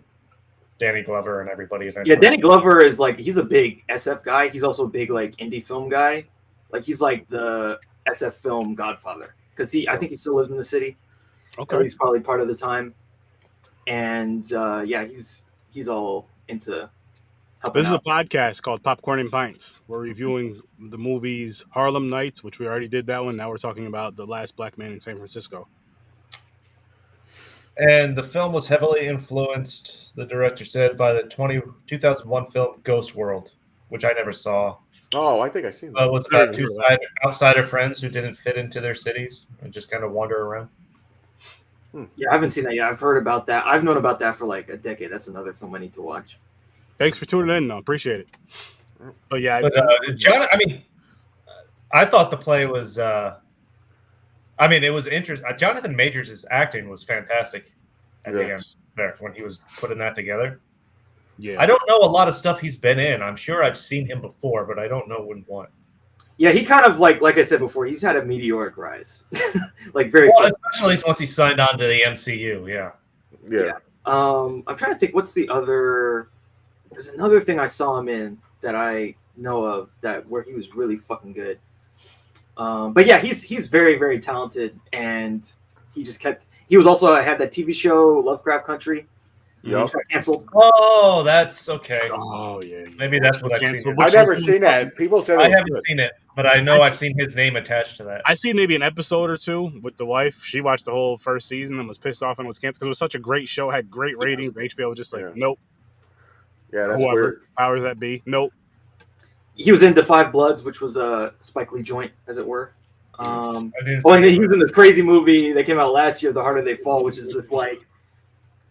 A: Danny Glover and everybody eventually.
B: Yeah, Danny Glover is he's a big SF guy. He's also a big indie film guy. He's like the SF film godfather because I think he still lives in the city.
D: Okay.
B: At least probably part of the time. And he's all into helping
D: This is
B: out.
D: a podcast called Popcorn and Pints. We're reviewing the movies Harlem Nights, which we already did that one. Now we're talking about The Last Black Man in San Francisco.
A: And the film was heavily influenced, the director said, by the 2001 film Ghost World, which I never saw.
C: Oh, I think I've seen that.
A: It was about two outsider friends who didn't fit into their cities and just kind of wander around.
B: Yeah, I haven't seen that yet. I've heard about that. I've known about that for a decade. That's another film I need to watch.
D: Thanks for tuning in, though. Appreciate it. But yeah,
A: I thought the play was. It was interesting. Jonathan Majors' acting was fantastic at the end there when he was putting that together.
D: Yeah,
A: I don't know a lot of stuff he's been in. I'm sure I've seen him before, but I don't know when what.
B: Yeah, he kind of like I said before, he's had a meteoric rise, very.
A: Well, especially once he signed on to the MCU.
C: Yeah.
B: I'm trying to think. What's the other? There's another thing I saw him in that I know of where he was really fucking good. But yeah, he's very, very talented, and he just kept. He was also had that TV show Lovecraft Country.
C: Yeah,
B: got canceled.
A: Oh, that's okay.
D: Oh yeah.
A: Maybe that's what I've seen.
C: I've never seen that. People said
A: I haven't seen it, but I know I've seen his name attached to that.
D: I seen maybe an episode or two with the wife. She watched the whole first season and was pissed off and was canceled because it was such a great show, had great ratings. And HBO was just nope.
C: Yeah, that's weird.
D: Powers that be, nope.
B: He was in The Five Bloods, which was a Spike Lee joint, as it were. And
A: I didn't
B: then
A: see
B: he
A: it.
B: was in this crazy movie that came out last year, The Harder They Fall, which is this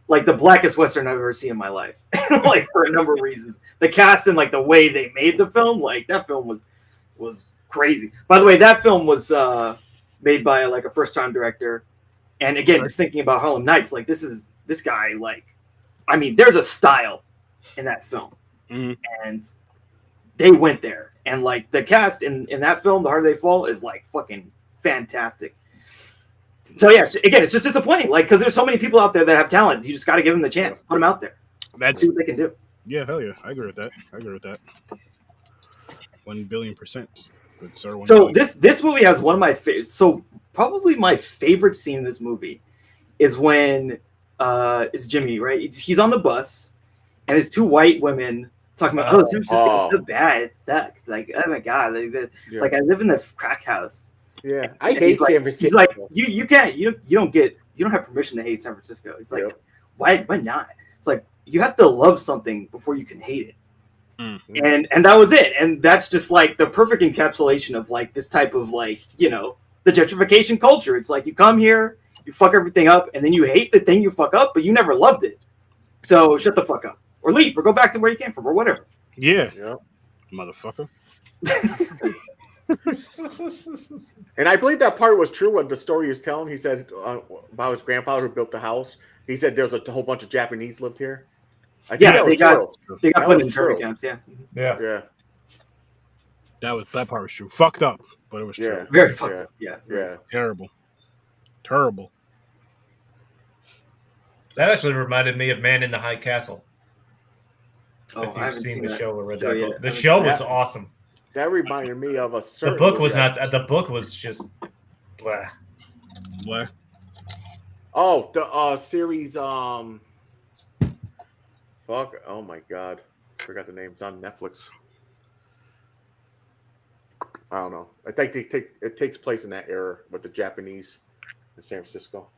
B: like the blackest Western I've ever seen in my life. Like for a number of reasons. The cast and like the way they made the film, like that film was crazy. By the way, that film was made by like a first-time director. And again, just thinking about Harlem Nights, like this guy, like, I mean, there's a style in that film. And they went there. And like the cast in that film, The Harder They Fall, is like fucking fantastic. So yes, again, it's just disappointing, like because there's so many people out there that have talent. You just got to give them the chance, put them out there, see what they can do.
D: Yeah, hell yeah, I agree with that. 1,000,000,000%, good sir.
B: So this movie has one of my favorite. So probably my favorite scene in this movie is when it's Jimmy, right? He's on the bus, and there's two white women talking about, San Francisco is so bad, it sucks. Like, oh my god, like I live in the crack house.
C: Yeah, I hate San Francisco.
B: He's like, you can't, you don't have permission to hate San Francisco. He's like, why not? It's like you have to love something before you can hate it. And that was it. And that's just like the perfect encapsulation of like this type of like, you know, the gentrification culture. It's like you come here, you fuck everything up, and then you hate the thing you fuck up, but you never loved it. So shut the fuck up. Or leave, or go back to where you came from, or whatever.
D: Yeah. Motherfucker.
C: And I believe that part was true. What the story is telling, he said about his grandfather who built the house. He said there's a whole bunch of Japanese lived here. I think
B: they got put in internment camps.
C: Yeah.
D: That part was true. Fucked up, but it was true.
B: Very fucked up. Yeah.
D: Terrible.
A: That actually reminded me of Man in the High Castle.
B: Oh,
A: if you've seen the show or read
B: that
A: book. The show was awesome.
C: That reminded me of a certain.
A: The book was not. The book was just blah.
C: Oh, the series. Fuck. Oh my god, forgot the name. It's on Netflix. I don't know. I think it takes place in that era with the Japanese in San Francisco.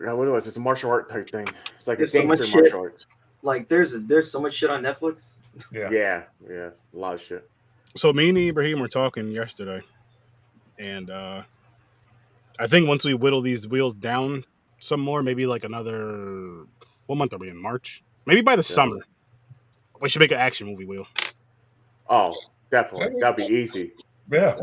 C: Yeah, what it was? It's a martial art type thing. It's like a gangster martial arts.
B: Like there's so much shit on Netflix.
C: Yeah, a lot of shit.
D: So me and Ibrahim were talking yesterday, and I think once we whittle these wheels down some more, maybe like another, what month are we in? March? Maybe by the summer, we should make an action movie wheel.
C: Oh, definitely. That'd be easy.
A: Yeah.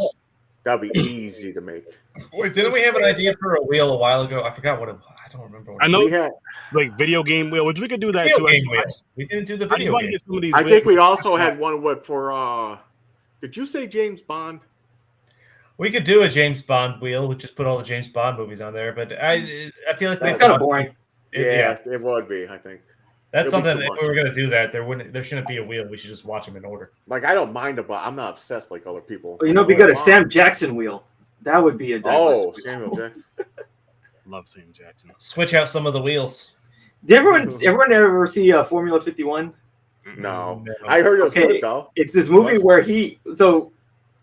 C: That'd be easy to make.
A: Wait, didn't we have an idea for a wheel a while ago? I forgot what it was. I don't remember.
D: I know we had like video game wheel, which we could do that too.
A: We didn't do the video game.
D: Get some of these
C: I think we also had one for. Did you say James Bond?
A: We could do a James Bond wheel. We just put all the James Bond movies on there, but I feel like
B: it's kind of boring.
C: It would be. I think
A: that's something. If we were going to do that, there shouldn't be a wheel. We should just watch them in order.
C: Like I don't mind about. I'm not obsessed like other people.
B: Well, you know, we got a Sam Jackson wheel. That would be a
C: Samuel Jackson.
D: Love Sam Jackson.
A: Switch out some of the wheels.
B: Did everyone ever see Formula 51?
C: No. I heard it was good though.
B: It's this movie where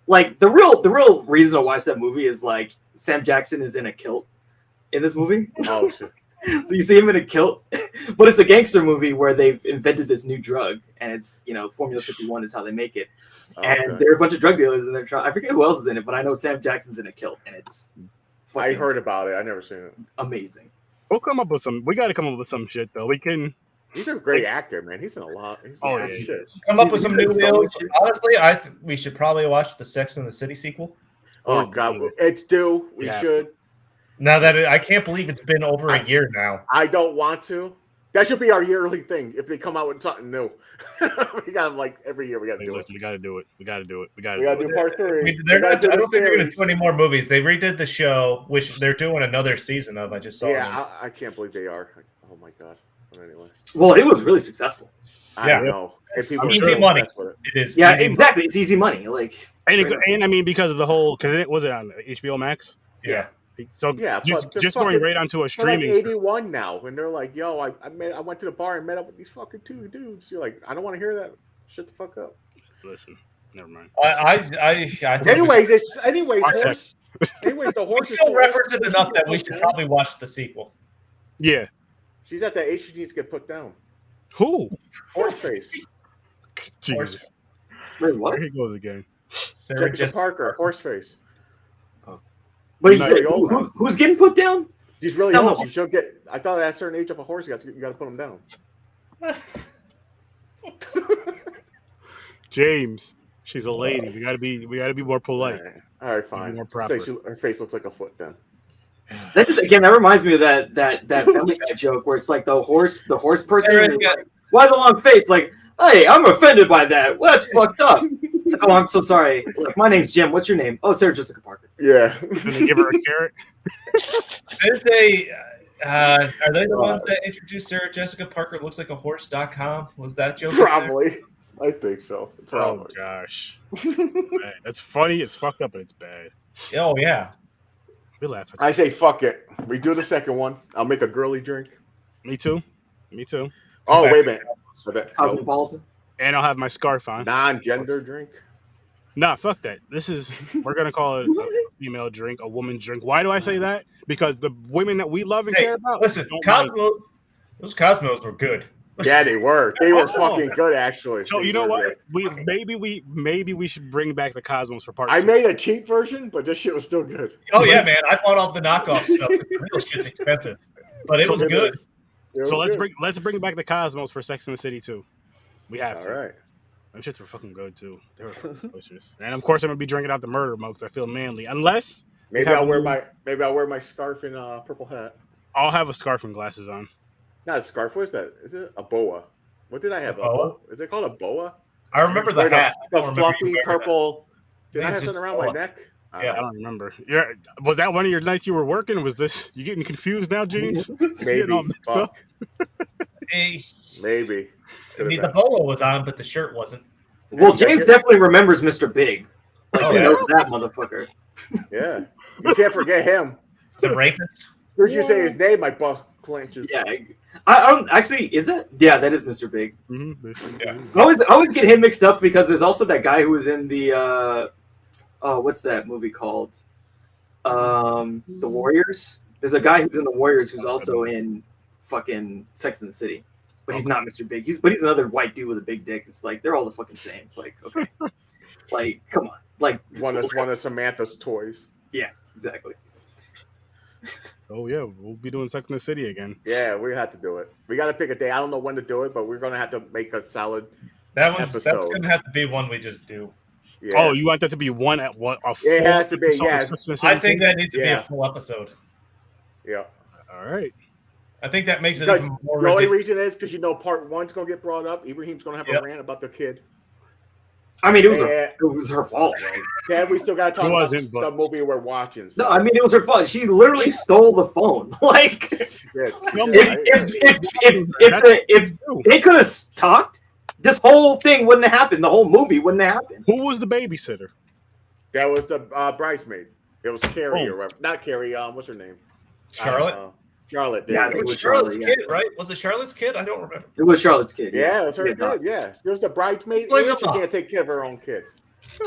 B: like the real reason to watch that movie is like Sam Jackson is in a kilt in this movie.
C: Oh shit.
B: So you see him in a kilt, but it's a gangster movie where they've invented this new drug, and it's Formula 51 is how they make it, and there are a bunch of drug dealers, and they're trying. I forget who else is in it, but I know Sam Jackson's in a kilt, and it's.
C: I heard about it. I never seen it.
B: Amazing.
D: We'll come up with some. We got to come up with some shit though. We can.
C: He's a great actor, man. He's in a lot.
A: Come up with some new wheels. Honestly, we should probably watch the Sex and the City sequel.
C: Oh god, it's due. We should. Now
A: that I can't believe it's been over a year now.
C: I don't want to. That should be our yearly thing. If they come out with something new, we got like every year. We got to do it.
D: We got to do it. We got to do it. We got
C: to do part 3.
A: I don't think they're going to do any more movies. They redid the show, which they're doing another season of. I just saw.
C: Yeah, I can't believe they are. Oh my god. But anyway.
B: Well, it was really successful.
C: I know.
A: Easy money. It is.
B: Yeah, exactly. It's easy money. Like,
D: and I mean because of the whole was it on HBO Max?
A: Yeah.
D: So just going right onto a streaming.
C: Like 81 now, and they're like, "Yo, I went to the bar and met up with these fucking 2 dudes." You're like, I don't want to hear that. Shut the fuck up.
D: Listen, never mind.
C: Anyways, the horse.
A: We still reference it enough that we should probably watch the sequel.
D: Yeah,
C: she's at that age. She needs to get put down.
D: Who?
C: Horseface.
D: Jesus.
B: Wait, what?
D: There he goes again.
A: Sarah
C: Jessica Parker, Horseface.
B: But you
C: She's
B: said
C: really old now.
B: who's getting put down?
C: She's really
B: No.
C: old. She should get. I thought at a certain age of a horse, you got to put him down.
D: James, she's a lady. We gotta be more polite.
C: All right, fine.
D: More proper.
C: Say her face looks like a foot then.
B: That just, again, that reminds me of that Family Guy joke where it's like the horse person. Is like, why the long face? Like, hey, I'm offended by that. Well, that's fucked up. It's like, oh, I'm so sorry. Look, my name's Jim. What's your name? Oh, Sarah Jessica Parker.
C: Yeah.
D: Then they give her a carrot.
A: Did they? Are they the ones that introduced Sarah Jessica Parker looks like a horse.com? Was that joke?
C: Probably. I think so. Probably.
D: Oh gosh, man, that's funny. It's fucked up, but it's bad.
A: Oh yeah.
D: We laugh at.
C: I say fuck it. We do the second one. I'll make a girly drink.
D: Me too.
C: Oh, wait a minute.
B: Cosmopolitan.
D: And I'll have my scarf on.
C: Non-gender drink.
D: Nah, fuck that. We're gonna call it a female drink, a woman drink. Why do I say that? Because the women that we love and care about.
A: Listen, those Cosmos were good.
C: Yeah, they were. They were fucking good, actually.
D: So you know what? Maybe we should bring back the Cosmos for part 2.
C: I made a cheap version, but this shit was still good.
A: Oh yeah, man! I bought all the knockoff stuff. The real shit's expensive, but it was good.
D: So let's bring back the Cosmos for Sex and the City too. We have to.
C: All right.
D: Them shits were fucking good too. They were fucking delicious. And of course, I'm gonna be drinking out the murder mug because I feel manly. Unless
C: maybe I'll wear my scarf and purple hat.
D: I'll have a scarf and glasses on.
C: Not a scarf. What is that? Is it a boa? What did I have?
A: A boa?
C: Is it called a boa?
A: I remember the hat.
C: The fluffy purple. Did I have something around my neck?
D: Yeah, I don't remember. Yeah, was that one of your nights you were working? Was this you getting confused now, James?
C: Maybe. Maybe.
A: The polo was on, but the shirt wasn't.
B: Well, James definitely remembers Mr. Big. Like, he knows that motherfucker.
C: Yeah. You can't forget him.
A: The rapist.
C: Heard you say his name, my butt clenches.
B: Yeah. I don't actually. Is that? Yeah, that is Mr. Big.
D: Mm-hmm.
A: Yeah.
B: I always get him mixed up because there's also that guy who was in the. What's that movie called? The Warriors. There's a guy who's in the Warriors who's also in fucking Sex and the City, but he's not Mr. Big. He's another white dude with a big dick. It's like they're all the fucking same. It's like, okay, like come on, like
C: one of Samantha's toys.
B: Yeah, exactly.
D: Oh yeah, we'll be doing Sex and the City again.
C: Yeah, we have to do it. We got to pick a day. I don't know when to do it, but we're gonna have to make a solid.
A: That's gonna have to be one we just do.
D: Yeah. Oh, you want that to be one at what?
C: It has to be. Yeah,
A: I think that needs to be a full episode.
C: Yeah.
D: All right.
A: I think that makes it even more.
C: The only reason is because part 1's gonna get brought up. Ibrahim's gonna have a rant about the kid.
B: I mean, it was her fault, right?
C: Yeah, we still gotta talk about the movie we're watching. So.
B: No, I mean it was her fault. She literally stole the phone. Like, if they could have talked, this whole thing wouldn't have happened. The whole movie wouldn't have happened.
D: Who was the babysitter?
C: That was the bridesmaid. It was Carrie or not Carrie. What's her name?
A: Charlotte.
C: Charlotte.
B: Yeah,
A: it was Charlotte's kid, right? Was it Charlotte's kid? I don't remember.
B: It was Charlotte's kid.
C: Yeah, it was her kid. Yeah, it was the bridesmaid. She can't take care of her own kid.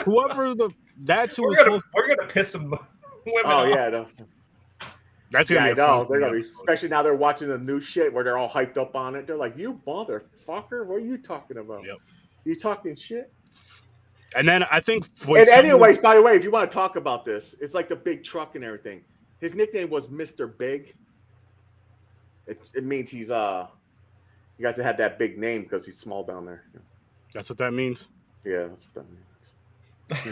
D: Whoever that's who
A: we're gonna piss some women
C: off.
A: Yeah,
C: no.
D: That's gonna be
C: they're gonna be, especially now they're watching the new shit where they're all hyped up on it. They're like, "You motherfucker, what are you talking about?
D: Yep.
C: You talking shit?"
D: And then I think.
C: Anyways, by the way, if you want to talk about this, it's like the big truck and everything. His nickname was Mr. Big. It means he's you guys have had that big name because he's small down there.
D: That's what that means.
C: Yeah, that's what that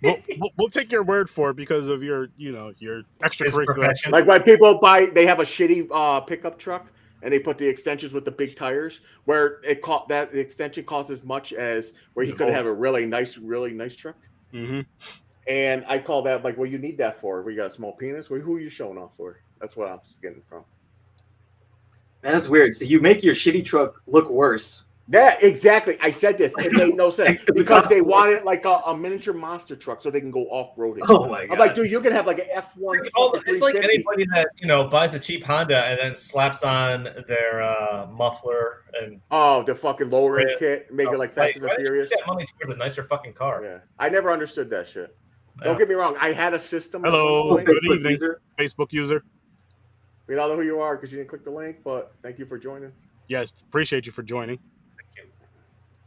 D: means. we'll take your word for it because of your extracurricular.
C: Like when people they have a shitty pickup truck and they put the extensions with the big tires, where the extension costs as much as where he could have a really nice truck.
D: Mm-hmm.
C: And I call that like, well, you need that for? We got a small penis. Well, who are you showing off for? That's what I'm getting from.
B: Man, that's weird. So you make your shitty truck look worse.
C: Yeah, exactly. I said this. It made no sense because they wanted like a miniature monster truck so they can go off roading.
B: Oh my god!
C: I'm like, dude, you can have like an F1.
A: It's like anybody that buys a cheap Honda and then slaps on their muffler and
C: the fucking lowering kit, make it like Fast and the Furious.
A: Get money towards a nicer fucking car.
C: Yeah, I never understood that shit. Yeah. Don't get me wrong. I had a system.
D: Hello, good evening, Facebook user.
C: We don't know who you are because you didn't click the link, but thank you for joining.
D: Yes, appreciate you for joining. Thank you.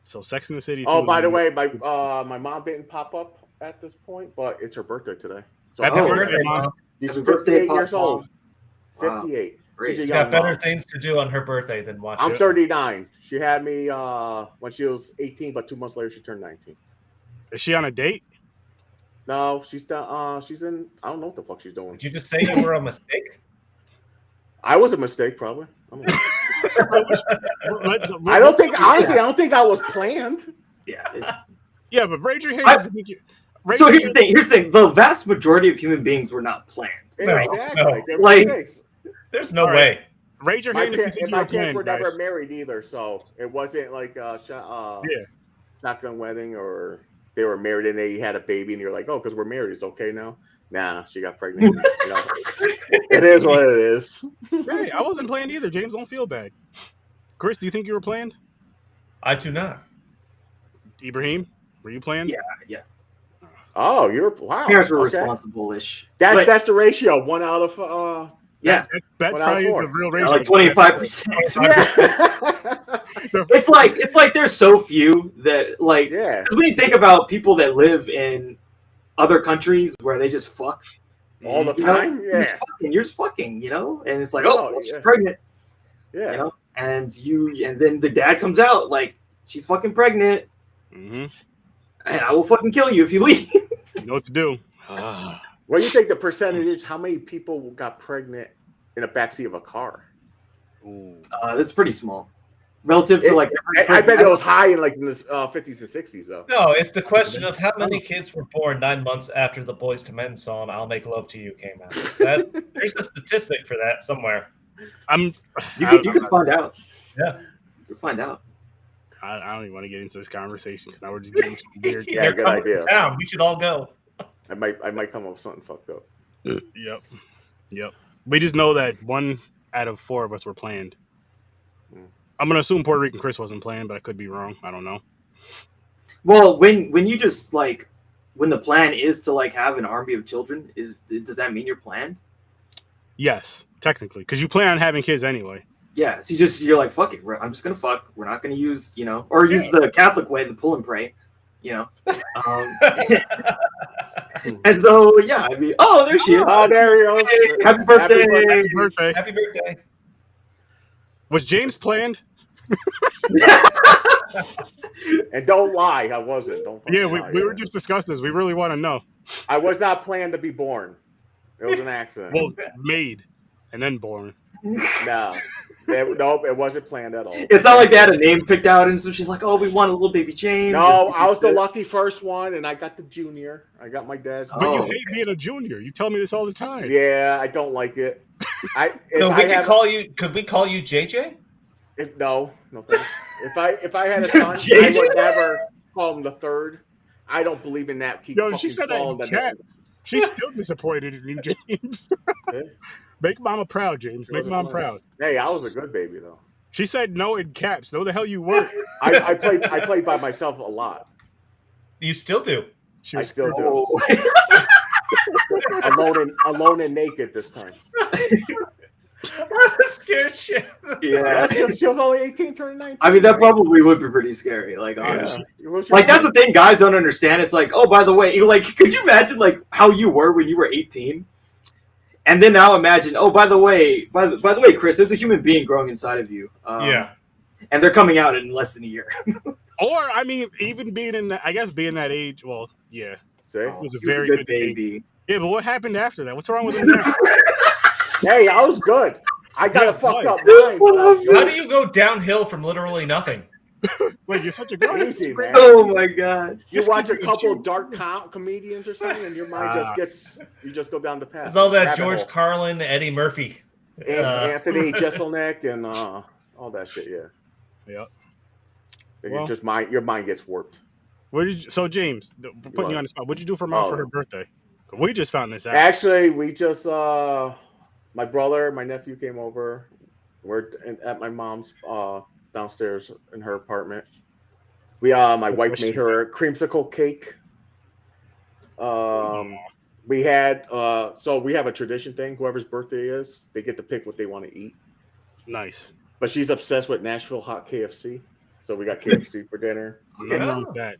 D: So, Sex in the City.
C: Oh, by the way, my mom didn't pop up at this point, but it's her birthday today. So
D: Happy
A: Happy
D: birthday,
A: birthday,
D: Mom.
A: Mom.
C: she's
B: Happy birthday,
C: 58 years
B: Pop
C: old.
B: Mom. Wow.
C: 58.
B: Great.
C: She's a
A: She's
C: young
A: got better
C: mom.
A: things to do on her birthday than watch
C: I'm
A: it.
C: 39. She had me when she was 18, but 2 months later she turned 19.
D: Is she on a date?
C: No, she's down. She's in. I don't know what the fuck she's doing.
A: Did you just say you were a mistake?
C: I was a mistake, probably.
D: I
C: I don't think. Honestly, I don't think I was planned.
B: Yeah. It's...
D: Yeah, but raise your hand.
B: So here's the thing. Here's the thing. The vast majority of human beings were not planned.
A: No,
C: Exactly.
A: no.
C: They're
B: Like-
C: mistakes.
A: There's no
D: All right.
A: way.
D: Raise your hand if you think you
C: my
D: were
C: parents
D: planned,
C: were
D: guys.
C: never married either, so it wasn't like shotgun wedding, or they were married and they had a baby, and you're like, oh, because we're married, it's okay now. Nah, she got pregnant. You know, it is what it is.
D: Hey, I wasn't planned either. James, don't feel bad. Chris, do you think you were planned?
A: I do not.
D: Ibrahim, were you planned?
B: Yeah.
C: Oh, you're wow.
B: Parents were
C: Okay.
B: responsible-ish.
C: That's the ratio. 1 out of
B: Yeah.
D: That
C: What
D: probably
C: out
D: is
C: for?
D: a real
B: Yeah,
D: ratio.
B: like 25%.
C: yeah.
B: It's like there's so few that like
C: Yeah.
B: 'cause when you think about people that live in other countries where they just fuck
C: All the
B: you know,
C: time. Yeah.
B: you're just fucking, you know, and it's like,
C: Oh,
B: oh, well, she's
C: yeah.
B: pregnant,
C: Yeah.
B: you know, and then the dad comes out like she's fucking pregnant,
D: Mm-hmm.
B: and I will fucking kill you if you leave.
D: You know what to do.
C: What do you think the percentage is? How many people got pregnant in the backseat of a car?
D: Ooh.
B: That's pretty small relative to like.
C: I bet it was high in like in the 50s and 60s though.
A: No, it's the question of how many kids were born 9 months after the Boys to Men song "I'll Make Love to You" came out. There's a statistic for that somewhere.
B: You can find out.
A: Yeah,
B: you can find out.
D: I don't even want to get into this conversation because now we're just getting too weird.
C: Yeah,
A: They're
C: good
A: coming
C: idea.
A: to town. We should all go.
C: I might come up with something fucked up.
D: Yep. We just know that 1 out of 4 of us were planned.
C: Mm.
D: I'm gonna assume Puerto Rican Chris wasn't planned, but I could be wrong. I don't know.
B: Well, when you just like when the plan is to like have an army of children, does that mean you're planned?
D: Yes, technically, because you plan on having kids anyway.
B: Yeah, so you're like, fuck it. I'm just gonna fuck. We're not gonna use, or use the Catholic way, the pull and pray, And so, yeah, I mean, oh, there she is.
C: Oh, there he goes.
B: Hey, happy birthday!
D: Happy birthday!
A: Happy birthday.
D: Was James planned?
C: And don't lie, I wasn't. Don't fucking
D: Yeah,
C: lie.
D: we were just discussing this. We really want to know.
C: I was not planned to be born. It was an accident.
D: Well, made and then born.
C: No, it wasn't planned at all.
B: It's not like they had a name picked out, and so she's like, "Oh, we want a little baby James."
C: No, I was the lucky first one, and I got the junior. I got my dad's.
D: But you
B: Oh,
D: hate being a junior. You tell me this all the time.
C: Yeah, I don't like it.
A: So could we call you JJ?
C: No, thanks. If I had a son, I
B: JJ?
C: would never call him the third. I don't believe in that. Keep
D: Yo,
C: fucking
D: she said that
C: calling
D: in
C: the
D: chat.
C: names.
D: She's still disappointed in you, James.
C: Yeah.
D: Make mama proud, James. Make mom proud.
C: Hey, I was a good baby though.
D: She said no in caps. No, the hell you weren't.
C: I played by myself a lot.
A: You still do.
D: She
C: I
D: was
C: still do.
B: Oh.
C: Alone and naked this time.
A: I'm scared shit.
B: Yeah.
C: She was only 18, turning 19.
B: I mean, that probably would be pretty scary. Like, honestly.
C: Yeah.
B: Like, that's the thing guys don't understand. It's like, oh, by the way, like, could you imagine, like, how you were when you were 18? And then now imagine, oh, by the way, Chris, there's a human being growing inside of you.
A: Yeah.
B: And they're coming out in less than a year.
D: Or, I mean, even being in that, I guess being that age, well, yeah.
C: See?
D: It was a
B: He was
D: very
B: good
D: good
B: baby.
D: Yeah, but what happened after that? What's wrong with him now?
C: Hey, I was good. I got
D: Yeah,
C: a fucked
D: nice.
C: up mind. But I was
A: How
C: good.
A: do you go downhill from literally nothing?
D: Like, you're such a good
C: Easy, man.
B: Oh, my God.
C: You
D: Just
C: watch a
D: keep it
C: couple
D: cheap.
C: dark comedians or something, and your mind just gets. You just go down the path.
A: It's all that
C: Rabbit
A: George
C: hole.
A: Carlin, Eddie Murphy.
C: Anthony Jeselnik and all that shit. Yeah.
D: Yep.
C: And
D: Well-
C: your mind gets warped.
D: So, James, putting
C: What?
D: you on the spot, what'd you do for mom for her birthday? We just found this out.
C: Actually, we just my brother, my nephew came over. We're at my mom's downstairs in her apartment. My wife made her a creamsicle cake. We had so we have a tradition thing. Whoever's birthday is, they get to pick what they want to eat.
D: Nice.
C: But she's obsessed with Nashville hot KFC, so we got KFC for dinner.
D: Nothing wrong with that.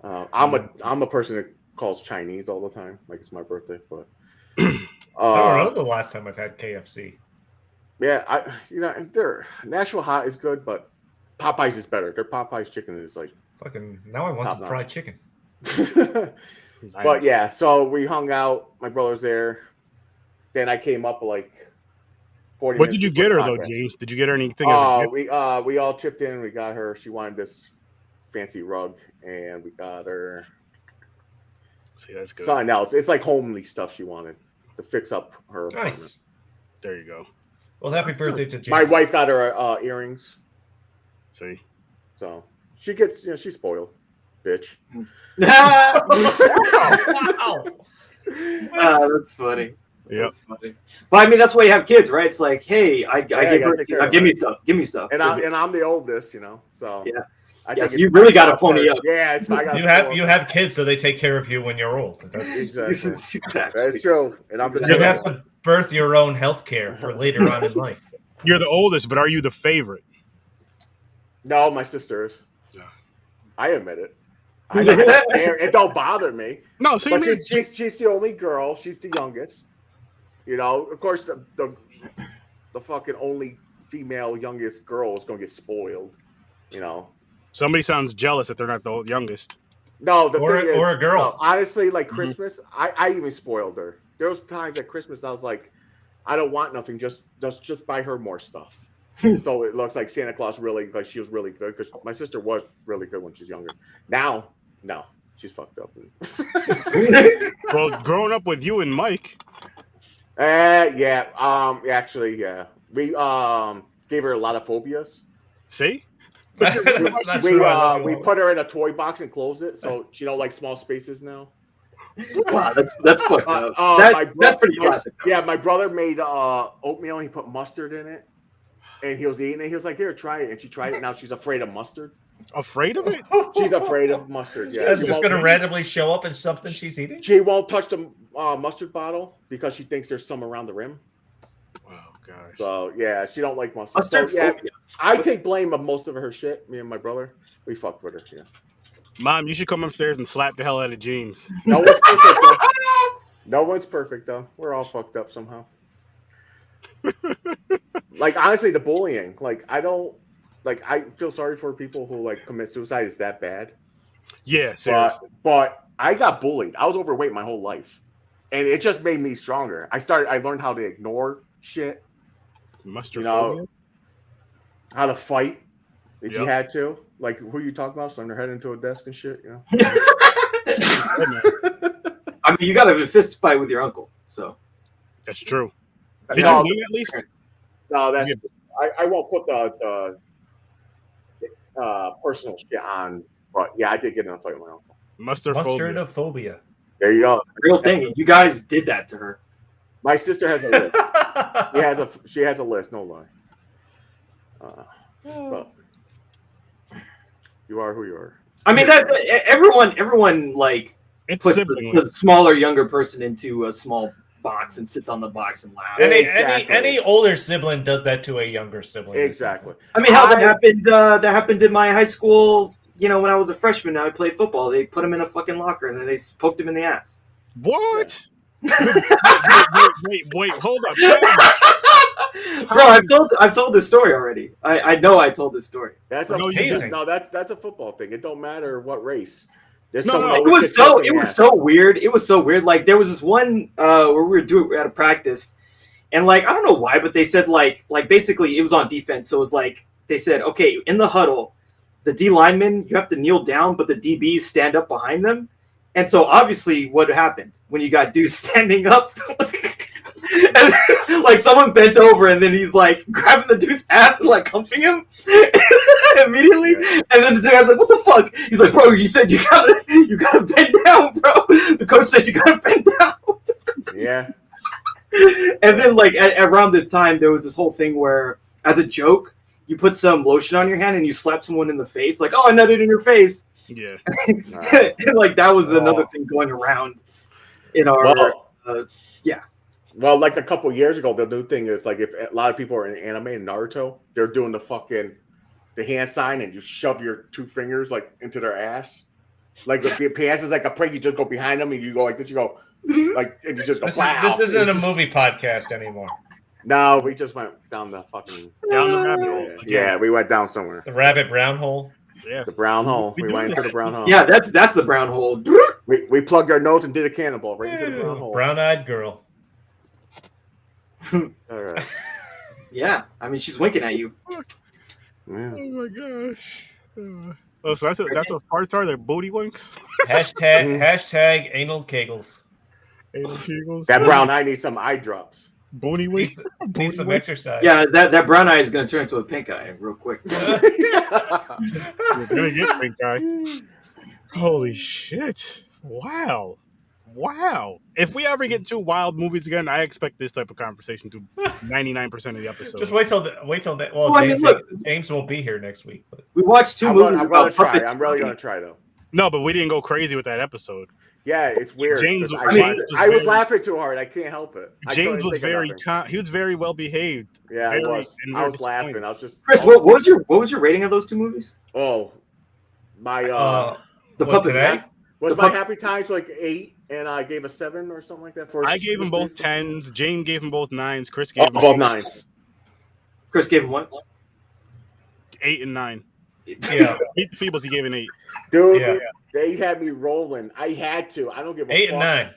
C: I'm a person that calls Chinese all the time, like it's my birthday. But
A: I don't know the last time I've had KFC.
C: Yeah, their Nashville hot is good, but Popeyes is better. Their Popeyes chicken is like
A: fucking. Now I want some fried chicken.
C: But yeah, so we hung out. My brother's there. Then I came up like 40
D: What
C: minutes.
D: did you get her though, James? Did you get her anything as a gift?
C: We all chipped in. We got her. She wanted this fancy rug, and we got her.
D: See, that's good.
C: Something else. It's like homely stuff she wanted to fix up her apartment.
A: Nice.
D: There you go.
A: Well, happy birthday to James.
C: My wife got her earrings.
D: See,
C: so she gets, she's spoiled, bitch.
B: Wow. That's funny.
D: Yeah,
B: that's funny. But I mean, that's why you have kids, right? It's like, hey, I give me stuff,
C: and I'm the oldest, so
B: yeah.
C: Yes,
B: you really got to pony up.
C: Yeah,
A: you have kids, so they take care of you when you're old. That's
B: exactly.
C: That's true. And I'm
A: you have to birth your own health care for later on in life.
D: You're the oldest, but are you the favorite?
C: No, my sister's. I admit it. It don't bother me.
D: No, see,
C: but she's the only girl. She's the youngest. Of course, the fucking only female youngest girl is gonna get spoiled.
D: Somebody sounds jealous that they're not the youngest.
C: No, the thing is,
A: or a girl.
C: No, honestly, like Christmas, I even spoiled her. There was times at Christmas I was like, I don't want nothing. Just buy her more stuff. So it looks like Santa Claus she was really good because my sister was really good when she was younger. Now, no, she's fucked up.
D: Well, growing up with you and Mike.
C: Yeah. Actually, yeah. We gave her a lot of phobias.
D: See?
C: We put her in a toy box and closed it, so she don't like small spaces now.
B: Wow, that's fucked up. That's pretty classic.
C: Yeah, my brother made oatmeal. And he put mustard in it, and he was eating it. He was like, "Here, try it." And she tried it. Now she's afraid of mustard.
D: Afraid of it?
C: She's afraid of mustard. Yeah,
A: it's just gonna randomly show up in something she's eating.
C: She won't touch the mustard bottle because she thinks there's some around the rim.
D: Wow, gosh.
C: So yeah, she don't like mustard.
B: Mustard phobia.
C: I take blame of most of her shit. Me and my brother, we fucked with her. Yeah.
D: Mom, you should come upstairs and slap the hell out of James.
C: No one's perfect, though. No one's perfect, though. We're all fucked up somehow. Like, honestly, the bullying. Like, I feel sorry for people who, commit suicide. Is that bad?
D: Yeah, seriously.
C: But I got bullied. I was overweight my whole life. And it just made me stronger. I learned how to ignore shit.
D: Mustard
C: how to fight if you had to. Like, who you talking about? Slam their head into a desk and shit,
B: I mean, you got to fist fight with your uncle, so.
D: That's true. Did you win at least?
C: No, that's. I won't put the personal shit on, but yeah, I did get in a fight with my uncle.
A: Mustardophobia.
C: There you go.
B: Real thing. You guys did that to her.
C: My sister has a list. She has a list. No lie. But you are who you are.
B: I mean, that everyone puts the smaller, younger person into a small box and sits on the box and laughs.
A: Any older sibling does that to a younger sibling.
C: Exactly.
B: I mean, how that happened? That happened in my high school. When I was a freshman, I played football. They put him in a fucking locker and then they poked him in the ass.
D: What? wait, hold up.
B: Bro, I've told this story already. I know I told this story.
C: That's amazing. No, that's a football thing. It don't matter what race.
B: It was so weird. It was so weird. Like there was this one where we were at a practice, and I don't know why, but they said like basically it was on defense. So it was like they said, okay, in the huddle, the D linemen, you have to kneel down, but the DBs stand up behind them. And so obviously what happened when you got dudes standing up, and, someone bent over and then he's grabbing the dude's ass and humping him immediately. Yeah. And then the guy's like, what the fuck? He's like, bro, you said you gotta bend down, bro. The coach said you gotta bend down.
C: Yeah.
B: And then around this time, there was this whole thing where, as a joke, you put some lotion on your hand and you slap someone in the face, oh, I nutted in your face.
D: Yeah.
B: And, that was another thing going around in our yeah.
C: Well, a couple of years ago, the new thing is if a lot of people are in anime and Naruto, they're doing the hand sign and you shove your two fingers into their ass. Like if your pants is like a prank, you just go behind them and you go like this. You go like and you just go.
A: This isn't a movie podcast anymore.
C: No, we just went down the fucking
D: Down the rabbit hole.
C: Yeah, we went down somewhere.
A: The rabbit brown hole.
D: Yeah,
C: The brown hole. We went into
D: this.
C: the brown hole.
B: Yeah, that's the brown hole.
C: We plugged our nose and did a cannonball right into the brown hole.
A: Brown-eyed girl.
C: All right.
B: Yeah, I mean she's winking at you.
C: Yeah.
D: Oh my gosh. Oh, so that's what farts are. They're booty winks.
A: Hashtag anal kegels.
D: Anal kegels.
C: That brown eye needs some eye drops.
D: Booty winks.
A: Need some exercise.
B: Yeah, that brown eye is gonna turn into a pink eye real quick.
D: You're gonna get pink eye. Holy shit! Wow. If we ever get 2 wild movies again, I expect this type of conversation to 99% of the episode.
A: Just wait till that. Well,
B: Well, I mean,
A: James won't be here next week. But
B: We watched 2 movies
C: I'm
B: about
C: gonna try.
B: puppets.
C: I'm really gonna try though.
D: No, but we didn't go crazy with that episode.
C: Yeah, it's weird.
D: James-
C: 'cause I was laughing too hard. I can't help it.
D: James was he was very well behaved.
C: Yeah,
D: very,
C: I was.
D: and
C: I
D: very
C: was laughing.
D: disappointed.
C: I was just.
B: Chris, what was your rating of those 2 movies?
C: Oh, my
B: The
A: what,
B: puppet
A: today?
B: man.
C: was
B: the
C: my
B: pup-
C: Happy Times like 8, and I gave a 7 or something like that. For
D: I gave them both 10s. James gave them both 9s. Chris gave them
C: both 9s.
B: Chris gave him what?
D: 8 and 9.
A: yeah,
D: Meet the Feebles, he gave an 8.
C: Dude,
A: Yeah.
C: they had me rolling. I had to. I don't give a
A: 8
C: fuck.
A: and 9.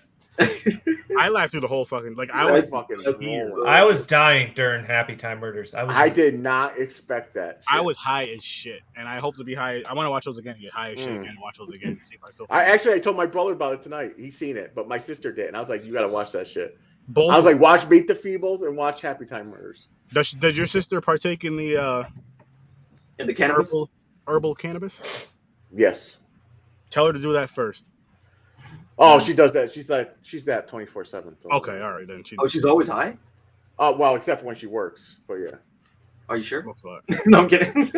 D: I laughed through the whole fucking
C: I
D: I
C: was
D: was
C: fucking
B: that's
C: rolling.
A: I was dying during Happy Time Murders.
C: I did not expect that.
D: I
C: shit.
D: was high as shit, and I hope to be high. I want to watch those again, get high as shit again, watch those again, see if I still.
C: I told my brother about it tonight. He's seen it, but my sister did, and I was like, "You got to watch that shit."
D: both.
C: I was like, "Watch Meet the Feebles and watch Happy Time Murders."
D: Does your sister partake in the
B: And the cannabis.
D: herbal cannabis?
C: Yes.
D: Tell her to do that first.
C: Oh, she does that. She's that 24/7.
D: Okay, all right then.
B: Oh, she's always high?
C: Oh well, except for when she works. But yeah.
B: Are you sure?
D: Looks like.
B: No, I'm kidding.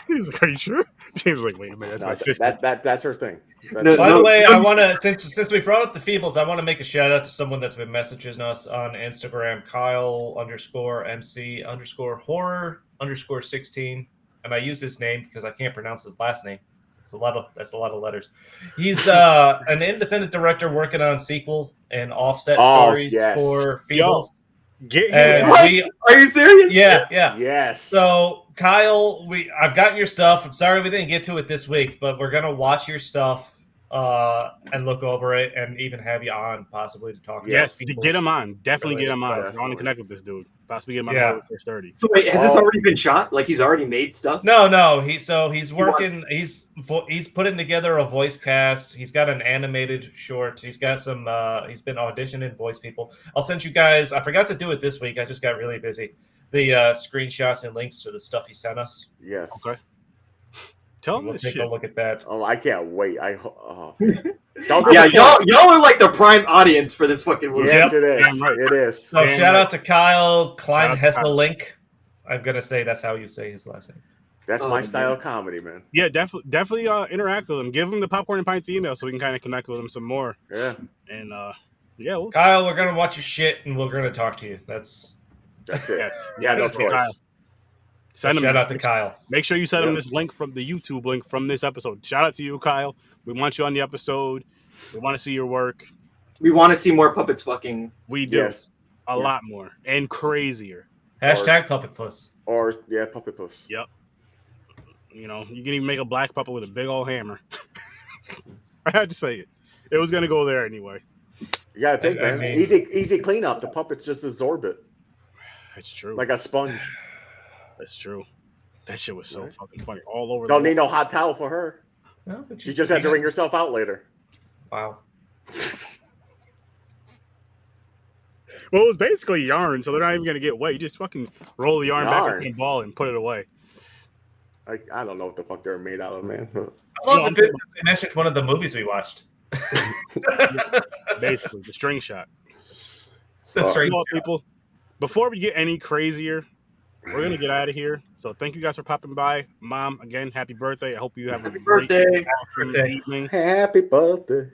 D: He was like, "Are you sure?" James was like, "Wait a minute, that's my sister."
C: That's her thing.
B: No,
A: By the way, I want to since we brought up the Feebles, I want to make a shout out to someone that's been messaging us on Instagram, Kyle_MC_horror_16, and I use his name because I can't pronounce his last name. That's a lot of letters. He's an independent director working on sequel and offset stories for Feebles.
D: Get him.
A: And
B: What? Are you serious?
A: yeah.
C: Yes.
A: So Kyle, I've gotten your stuff. I'm sorry we didn't get to it this week, but we're gonna watch your stuff and look over it, and even have you on possibly to talk.
D: Yes,
A: about
D: to get him on. Definitely get him on.
C: Definitely.
D: I want to connect with this dude. Possibly get him on
A: Yeah.
D: 6:30.
B: So wait, has this already been shot? Like he's already made stuff?
A: No. He's working. He's putting together a voice cast. He's got an animated short. He's got some. He's been auditioning voice people. I'll send you guys. I forgot to do it this week. I just got really busy. The screenshots and links to the stuff he sent us.
C: Yes.
D: Okay. Tell him
A: We'll
D: this
A: take
D: shit.
A: a look at that.
C: Oh, I can't wait. Don't
B: Yeah,
C: disappoint.
B: y'all are like the prime audience for this fucking movie.
C: Yes,
D: Yep.
C: it is.
D: Damn right.
C: It is.
A: So
D: Damn
A: shout
D: right.
A: out to Kyle Klein
D: Shout out to Kyle.
A: Link. I'm gonna say that's how you say his last name.
C: That's
B: Oh,
C: my
B: man.
C: style of comedy, man.
D: Yeah, definitely interact with him. Give him the Popcorn and Pints email so we can kind of connect with him some more.
C: Yeah.
D: And yeah, we'll,
A: Kyle, we're gonna watch your shit and we're gonna talk to you. That's
C: That's it.
D: yes,
C: Yeah, no
D: yes,
C: choice.
D: Kyle. Send him.
A: shout out to Kyle.
D: Make sure you send him
C: Yeah.
D: this link from the YouTube link from this episode. Shout out to you, Kyle. We want you on the episode. We want to see your work.
B: We want to see more puppets fucking.
D: We do
C: Yes.
D: a lot more and crazier.
A: Hashtag puppet puss.
C: Or Puppet Puss.
D: Yep. You know, you can even make a black puppet with a big old hammer. I had to say it. It was gonna go there anyway.
C: You gotta think,
A: I
C: man.
A: mean-
C: Easy cleanup. The puppets just absorb it
D: That's true.
C: like a sponge.
D: That's true. That shit was so fucking funny. All over.
C: Don't
D: the
C: need no hot towel for her.
A: No, but
C: She just has to wring herself out later.
A: Wow.
D: Well, it was basically yarn, so they're not even gonna get wet. You just fucking roll the yarn back
C: Yarn.
D: into a ball and put it away.
C: I don't know what the fuck they're made out of, man.
A: How long's it been since they mentioned one of the movies we watched?
D: Basically, the string shot.
A: The
C: Oh.
A: straight.
D: You know what, people? Before we get any crazier, we're gonna get out of here. So thank you guys for popping by. Mom, again, happy birthday. I hope you have
B: Happy
D: a great
B: birthday.
D: awesome
A: Birthday.
D: evening
C: Happy birthday.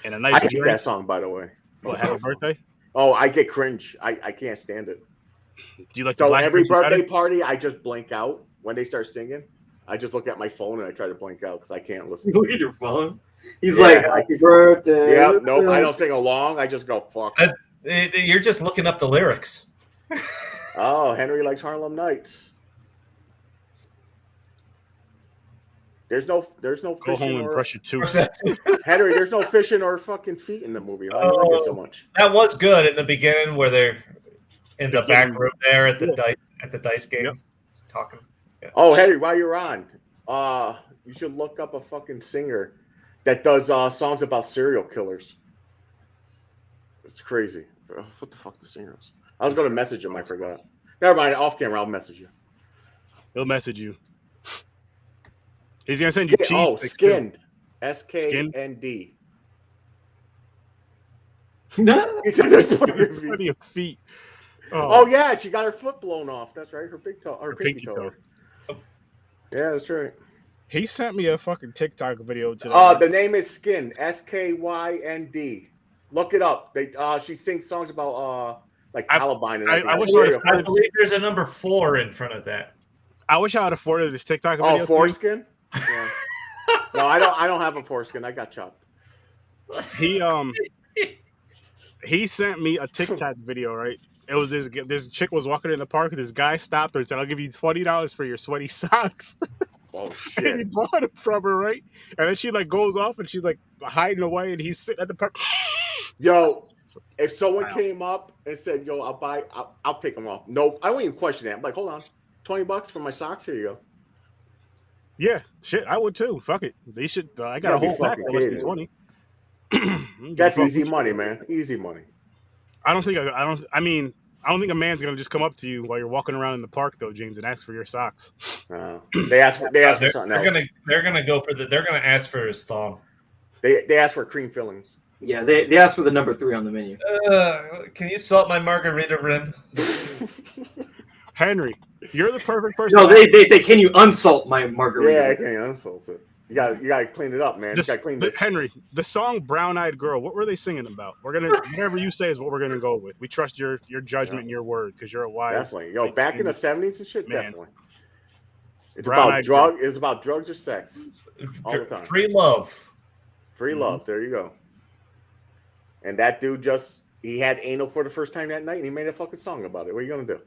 D: and a
C: I
D: nice
C: hate
D: drink.
C: that song, by the way.
D: Oh, happy birthday.
C: Oh, I get cringe. I can't stand it.
D: Do you like the
C: So
D: black
C: every
D: version better?
C: birthday party, I just blank out when they start singing. I just look at my phone and I try to blink out because I can't listen.
B: You look at your phone. He's like, happy birthday.
C: Yeah, nope. I don't sing along. I just go, fuck.
A: You're just looking up the lyrics.
C: Oh, Henry likes Harlem Nights. There's no
D: Go
C: fishing
D: home and
C: or
D: brush your tooth.
C: Henry. There's no fishing or fucking feet in the movie. Why do you like it so much?
A: That was good in the beginning, where they're in the back room there at the dice game,
D: Yep.
A: talking. Yeah.
C: Oh, Henry, while you're on, you should look up a fucking singer that does songs about serial killers. It's crazy. What the fuck the singer is? I was going to message him. I forgot. Never mind. Off camera, I'll message you.
D: He'll message you. He's gonna send you cheese.
C: Oh, Skinned. S-K-N-D. He said there's
D: plenty of feet.
C: Oh yeah, she got her foot blown off. That's right. Her big toe. Her pinky toe. Yeah, that's right.
D: He sent me a fucking TikTok video today.
C: The name is Skin. S-K-Y-N-D. Look it up. She sings songs about like Columbine and everything.
A: I believe there's a number 4 in front of that.
D: I wish I had afforded this TikTok video.
C: Oh, foreskin? Yeah. No, I don't have a foreskin. I got chopped.
D: He sent me a TikTok video, right? It was this chick was walking in the park, and this guy stopped her and said, "I'll give you $20 for your sweaty socks."
C: Oh shit!
D: And he bought them from her, right? And then she like goes off and she's like hiding away, and he's sitting at the park.
C: Yo, if someone came up and said, "Yo, I'll take them off," no, I wouldn't even question that. I'm like, hold on, $20 for my socks. Here you go.
D: Yeah, shit, I would too. Fuck it. They should. I got a whole pack for less than 20.
C: That's easy money, man. Easy money.
D: I don't think a man's gonna just come up to you while you're walking around in the park, though, James, and ask for your socks.
C: They ask for something else.
A: They're gonna ask for his thong.
C: They ask for cream fillings.
B: Yeah, they ask for the number 3 on the menu.
A: Can you salt my margarita rim?
D: Henry, you're the perfect person.
B: No, they say, can you unsalt my margarita?
C: Yeah, I can unsalt it. You gotta clean it up, man. You gotta clean this.
D: Henry, the song "Brown Eyed Girl." What were they singing about? We're gonna whatever you say is what we're gonna go with. We trust your judgment and your word because you're a wise.
C: Definitely, yo, back in the '70s and shit. Man. Definitely, it's
D: about
C: drugs. It's about drugs or sex all the time.
A: Free love.
C: Free love. There you go. And that dude he had anal for the first time that night, and he made a fucking song about it. What are you gonna do?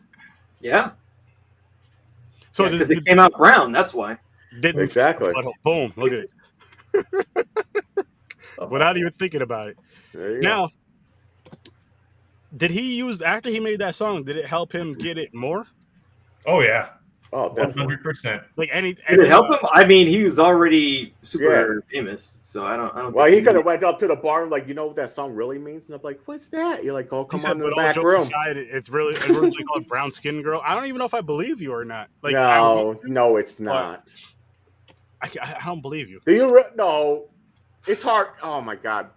B: Yeah.
C: So
B: because it came out brown. That's why.
C: Exactly.
D: Boom! Look at it. Without even thinking about it. Now, did he use after he made that song? Did it help him get it more?
A: Oh yeah.
C: Oh,
A: 100%.
D: Like
B: did it help him? I mean, he was already super famous, so I don't.
C: Well, he could have went up to the bar and like, you know what that song really means? And I'm like, what's that? You're like, oh, come on in the back room.
D: Aside, it's really called Brown Skin Girl. I don't even know if I believe you or not. Like,
C: no, it's not.
D: I don't believe you.
C: Do you? No, it's hard. Oh my god.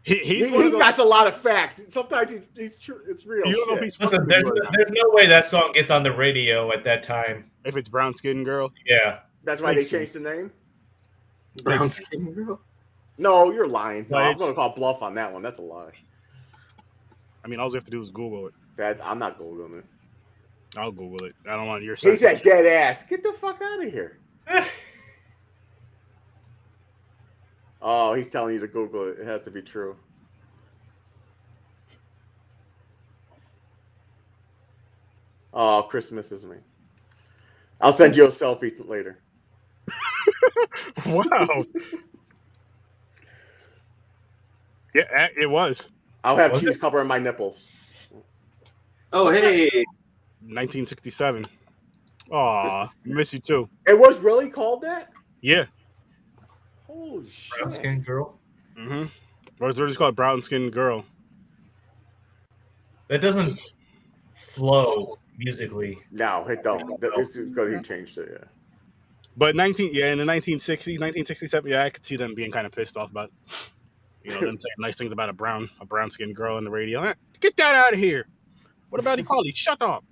C: He got a lot of facts. Sometimes he's true. It's real.
D: You don't know if he's
A: Listen, there's no way that song gets on the radio at that time.
D: If it's Brown Skin Girl,
A: yeah,
C: that's why they changed the name.
B: Brown Skin Girl.
C: No, you're lying. No, I'm going to call bluff on that one. That's a lie.
D: I mean, all you have to do is Google it.
C: I'm not Googling it.
D: I'll Google it. I don't want your.
C: He said dead ass. Get the fuck out of here. Oh, he's telling you to Google it. It has to be true. Oh, Christmas is me. I'll send you a selfie later.
D: Wow. Yeah, it was.
C: I'll have cheese covering my nipples.
B: Oh, hey.
D: 1967. Oh, miss you too.
C: It was really called that?
D: Yeah.
C: Holy shit.
A: Brown Skin Girl?
D: Mm-hmm. Or it's just called Brown Skin Girl.
A: That doesn't flow musically.
C: No, it don't. It's because he changed it, yeah.
D: But in the 1960s, 1967, yeah, I could see them being kind of pissed off about, them saying nice things about a brown skinned girl on the radio. Get that out of here. What about equality? Shut up.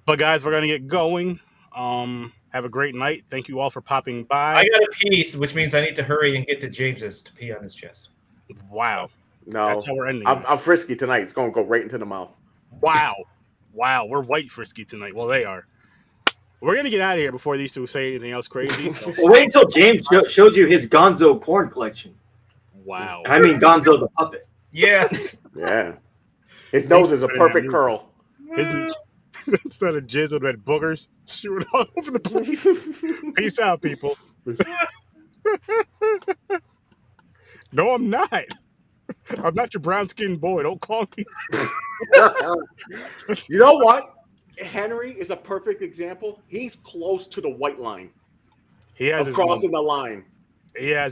D: But guys, we're gonna get going. Have a great night. Thank you all for popping by.
A: I got a piece, which means I need to hurry and get to James's to pee on his chest.
D: Wow.
C: No,
D: that's how we're ending.
C: I'm frisky tonight. It's gonna go right into the mouth.
D: Wow. We're white frisky tonight. Well, they are. We're gonna get out of here before these two say anything else crazy. So.
B: Well, wait until James showed you his Gonzo porn collection.
D: Wow.
B: And I mean Gonzo the puppet.
A: Yeah.
C: Yeah. His nose is a perfect curl.
D: Instead of jizz with red boogers shooting all over the place. Peace out, people. No, I'm not. I'm not your brown-skinned boy. Don't call me.
C: You know what? Henry is a perfect example. He's close to the white line.
D: He has
C: crossing the line.
D: He has